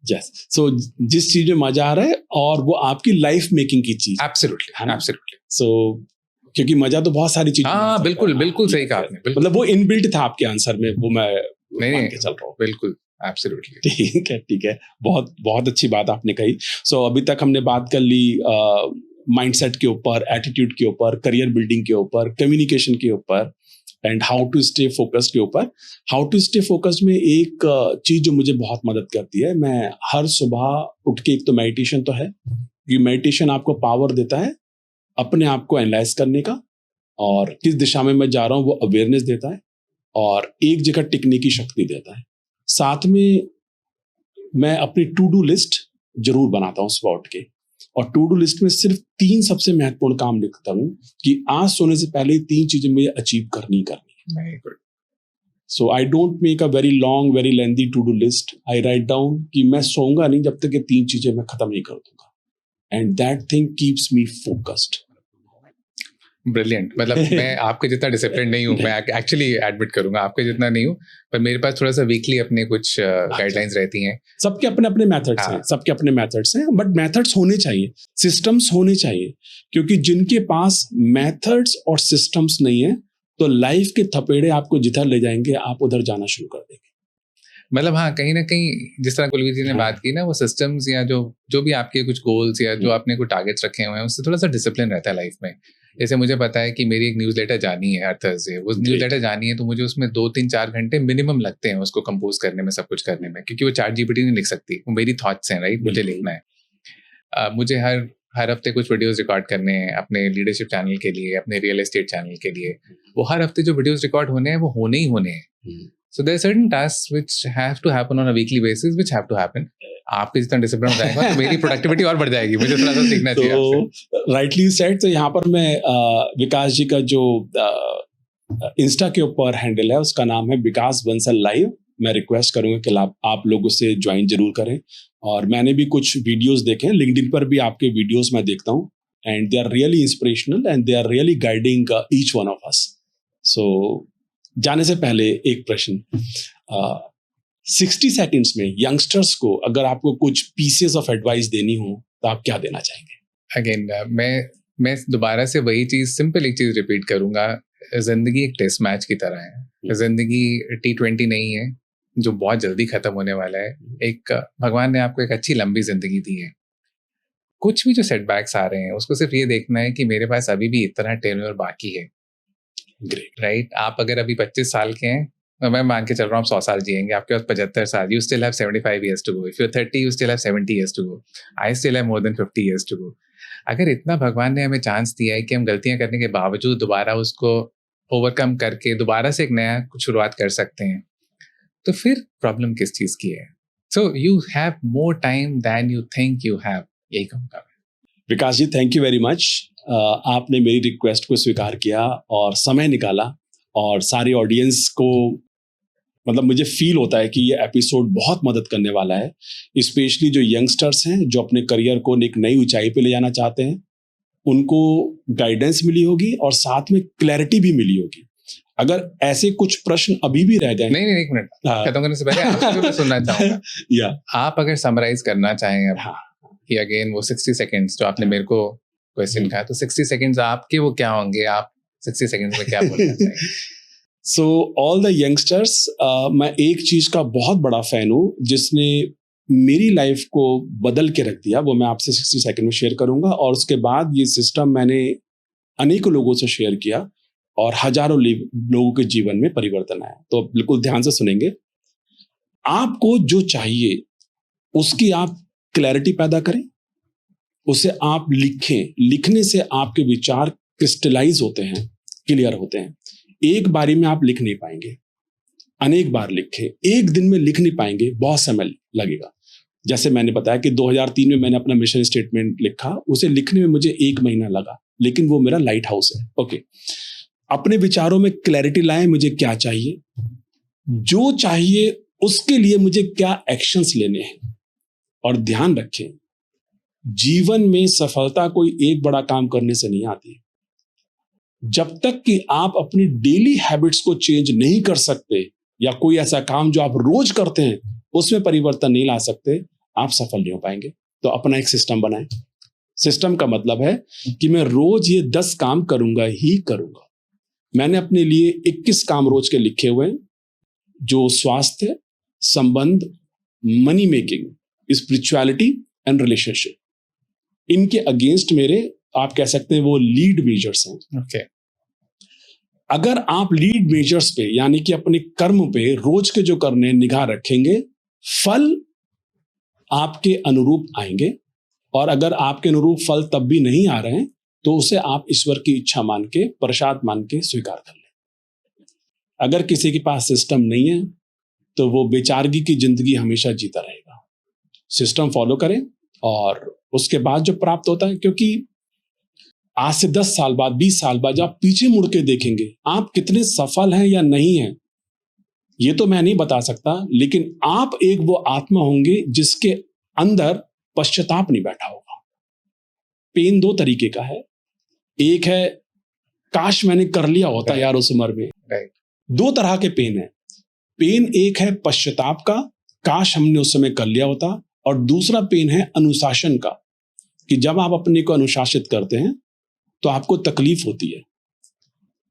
यस, सो जिस चीज में मजा आ रहा है और वो आपकी लाइफ मेकिंग की चीज। Absolutely, absolutely. सो क्योंकि मजा तो बहुत सारी चीजें, हाँ बिल्कुल बिल्कुल सही कहा आपने, मतलब वो इनबिल्ट था आपके आंसर में, वो मैं नहीं चल रहा हूँ। बिल्कुल, एब्सोल्युटली। ठीक है, बहुत बहुत अच्छी बात आपने कही। सो अभी तक हमने बात कर ली माइंडसेट के ऊपर, एटीट्यूड के ऊपर, करियर बिल्डिंग के ऊपर, कम्युनिकेशन के ऊपर, and how to stay focused के ऊपर। हाउ टू स्टे फोकस्ड में एक चीज जो मुझे बहुत मदद करती है, मैं हर सुबह उठ के, एक तो मेडिटेशन तो है, कि मेडिटेशन आपको पावर देता है अपने आप को एनालाइज करने का, और किस दिशा में मैं जा रहा हूँ वो अवेयरनेस देता है, और एक जगह टिकने की शक्ति देता है। साथ में मैं अपनी टू डू लिस्ट जरूर बनाता हूँ सुबह उठ के, और टू डू लिस्ट में सिर्फ 3 सबसे महत्वपूर्ण काम लिखता हूँ कि आज सोने से पहले 3 चीजें मुझे अचीव करनी है। So I don't make a very long, very lengthy to do list. I write down कि मैं सोऊंगा नहीं जब तक ये 3 चीजें मैं खत्म नहीं कर दूंगा, and that thing keeps me focused. Brilliant. मतलब मैं आपके जितना डिसिप्लिन नहीं हूँ, मैं एक्चुअली एडमिट करूंगा, आपके जितना नहीं हूँ, पर मेरे पास थोड़ा सा वीकली अपने कुछ गाइडलाइंस रहती हैं। सबके अपने अपने मेथड्स हैं, सबके अपने मेथड्स हैं, बट मेथड्स होने चाहिए, सिस्टम्स होने चाहिए, क्योंकि जिनके पास मेथड्स और सिस्टम्स नहीं है तो लाइफ के थपेड़े आपको जिधर ले जाएंगे आप उधर जाना शुरू कर देंगे। मतलब हाँ, कहीं ना कहीं जिस तरह कुलवीर जी ने बात की ना, वो सिस्टम्स या जो भी आपके कुछ गोल्स या जो आपने कुछ टारगेट्स रखे हुए हैं, उससे थोड़ा सा डिसिप्लिन रहता है लाइफ में। जैसे मुझे पता है कि मेरी एक न्यूज़लेटर जानी है हर थर्सडे, वो न्यूज़लेटर जानी है तो मुझे उसमें 2-3-4 घंटे मिनिमम लगते हैं उसको कंपोज करने में, सब कुछ करने में, क्योंकि वो चैट जीपीटी नहीं लिख सकती, वो मेरी थॉट्स हैं, राइट, मुझे लिखना है। मुझे हर हफ्ते कुछ वीडियोस रिकॉर्ड करने हैं अपने लीडरशिप चैनल के लिए, अपने रियल एस्टेट चैनल के लिए। वो हर हफ्ते जो वीडियोस रिकॉर्ड होने हैं वो होने ही होने हैं। So there are certain tasks which have to happen on a weekly basis, which have to happen. आपके जितना डिसिप्लिन हो जाएगा तो मेरी प्रोडक्टिविटी और बढ़ जाएगी, मुझे थोड़ा सा सीखना चाहिए आपसे। Rightly said. तो यहाँ पर मैं विकास जी का जो इंस्टा के ऊपर हैंडल है उसका नाम है विकास बंसल लाइव। मैं रिक्वेस्ट करूंगा कि आप लोग उससे ज्वाइन जरूर करें। और मैंने भी कुछ वीडियोस देखे हैं, लिंक्डइन पर भी आपके वीडियोस मैं देखता हूँ, and they are really inspirational and they are really guiding each one of us. So जाने से पहले एक प्रश्न, 60 सेकंड्स में यंगस्टर्स को अगर आपको कुछ पीसेस ऑफ एडवाइस देनी हो तो आप क्या देना चाहेंगे? अगेन मैं दोबारा से वही चीज, सिंपल एक चीज रिपीट करूंगा, जिंदगी एक टेस्ट मैच की तरह है। जिंदगी T20 नहीं है जो बहुत जल्दी खत्म होने वाला है। एक भगवान ने आपको एक अच्छी लंबी जिंदगी दी है। कुछ भी जो सेटबैक्स आ रहे हैं उसको सिर्फ ये देखना है कि मेरे पास अभी भी इतना टेन्योर बाकी है। Great, right. आप अगर अभी 25 साल के हैं, मैं मान के चल रहा हूँ आप 100 साल जिएंगे, आपके पास 75 साल, you still have 75 years to go. If you're 30, you still have 70 years to go. I still have more than 50 years to go. अगर इतना भगवान ने हमें चांस दिया है कि हम गलतियां करने के बावजूद दोबारा उसको ओवरकम करके दोबारा से एक नया शुरुआत कर सकते हैं, तो फिर प्रॉब्लम किस चीज की है? So you have more time than you think you have. यही कहूँगा। विकास ji, thank you very much. आपने मेरी रिक्वेस्ट को स्वीकार किया और समय निकाला, और सारी ऑडियंस को मतलब मुझे फील होता है कि ये एपिसोड बहुत मदद करने वाला है, स्पेशली जो यंगस्टर्स हैं जो अपने करियर को एक नई ऊंचाई पे ले जाना चाहते हैं, उनको गाइडेंस मिली होगी और साथ में क्लैरिटी भी मिली होगी। अगर ऐसे कुछ प्रश्न अभी भी रह गए, नहीं एक मिनट खत्म करने से पहले आपसे मैं सुनना चाहूंगा। या आप अगर समराइज करना चाहें कि अगेन वो 60 सेकेंड्स जो आपने मेरे को क्वेश्चन कहा, तो 60 सेकेंड्स आपके वो क्या होंगे? आप 60 सेकेंड्स में क्या बोलना चाहेंगे? सो ऑल द यंगस्टर्स, मैं एक चीज का बहुत बड़ा फैन हूँ जिसने मेरी लाइफ को बदल के रख दिया, वो मैं आपसे 60 सेकेंड में शेयर करूंगा। और उसके बाद ये सिस्टम मैंने अनेकों लोगों से शेयर किया और हजारों लोगों के जीवन में परिवर्तन आया। तो बिल्कुल ध्यान से सुनेंगे। आपको जो चाहिए उसकी आप क्लैरिटी पैदा करें, उसे आप लिखें। लिखने से आपके विचार क्रिस्टलाइज होते हैं, क्लियर होते हैं। एक बारी में आप लिख नहीं पाएंगे, अनेक बार लिखें। एक दिन में लिख नहीं पाएंगे, बहुत समय लगेगा। जैसे मैंने बताया कि 2003 में मैंने अपना मिशन स्टेटमेंट लिखा, उसे लिखने में मुझे 1 महीना लगा, लेकिन वो मेरा लाइट हाउस है। ओके, अपने विचारों में क्लैरिटी लाएं। मुझे क्या चाहिए, जो चाहिए उसके लिए मुझे क्या एक्शंस लेने हैं। और ध्यान रखें, जीवन में सफलता कोई एक बड़ा काम करने से नहीं आती। जब तक कि आप अपनी डेली हैबिट्स को चेंज नहीं कर सकते, या कोई ऐसा काम जो आप रोज करते हैं उसमें परिवर्तन नहीं ला सकते, आप सफल नहीं हो पाएंगे। तो अपना एक सिस्टम बनाएं। सिस्टम का मतलब है कि मैं रोज ये 10 काम करूंगा ही करूंगा। मैंने अपने लिए 21 काम रोज के लिखे हुए हैं, जो स्वास्थ्य, संबंध, money making, spirituality and relationship, इनके अगेंस्ट मेरे आप कह सकते हैं वो लीड मेजर्स हैं। ओके, अगर आप लीड मेजर्स पे यानी कि अपने कर्म पे रोज के जो करने निगाह रखेंगे, फल आपके अनुरूप आएंगे। और अगर आपके अनुरूप फल तब भी नहीं आ रहे हैं तो उसे आप ईश्वर की इच्छा मान के, प्रसाद मान के स्वीकार कर लें। अगर किसी के पास सिस्टम नहीं है तो वो बेचारगी की जिंदगी हमेशा जीता रहेगा। सिस्टम फॉलो करें और उसके बाद जो प्राप्त होता है, क्योंकि आज से 10 साल बाद, 20 साल बाद जब आप पीछे मुड़ के देखेंगे, आप कितने सफल हैं या नहीं हैं ये तो मैं नहीं बता सकता, लेकिन आप एक वो आत्मा होंगे जिसके अंदर पश्चाताप नहीं बैठा होगा। पेन 2 तरीके का है। एक है काश मैंने कर लिया होता यार उस उम्र में। 2 तरह के पेन है। पेन एक है पश्चाताप का, काश हमने उस समय कर लिया होता, और दूसरा पेन है अनुशासन का, कि जब आप अपने को अनुशासित करते हैं तो आपको तकलीफ होती है।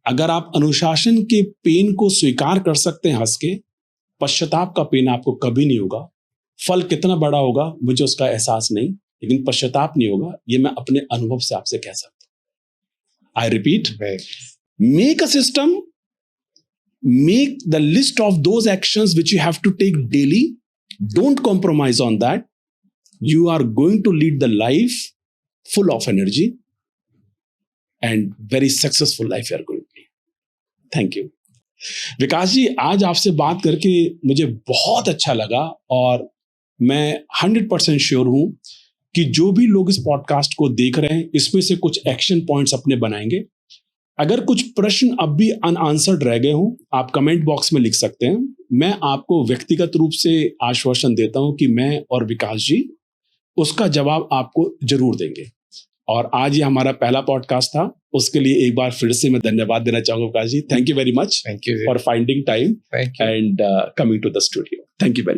अगर आप अनुशासन के पेन को स्वीकार कर सकते हैं हंस के, पश्चाताप का पेन आपको कभी नहीं होगा। फल कितना बड़ा होगा मुझे उसका एहसास नहीं, लेकिन पश्चाताप नहीं होगा, ये मैं अपने अनुभव से आपसे कह सकता हूं। I repeat, make a system, make the list of those actions which you have to take daily. Don't compromise on that. You are going to lead the life full of energy and very successful life you are going to be. Thank you. विकास जी, आज आपसे बात करके मुझे बहुत अच्छा लगा और मैं 100% श्योर हूं कि जो भी लोग इस पॉडकास्ट को देख रहे हैं इसमें से कुछ एक्शन पॉइंट्स अपने बनाएंगे। अगर कुछ प्रश्न अब भी अनआंसर्ड रह गए हों, आप कमेंट बॉक्स में लिख सकते हैं। मैं आपको व्यक्तिगत रूप से आश्वासन देता हूं कि मैं और विकास जी उसका जवाब आपको जरूर देंगे। और आज ये हमारा पहला पॉडकास्ट था, उसके लिए एक बार फिर से मैं धन्यवाद देना चाहूंगा Vikas ji. Thank you very much thank you for finding time and coming to the studio. Thank you very much.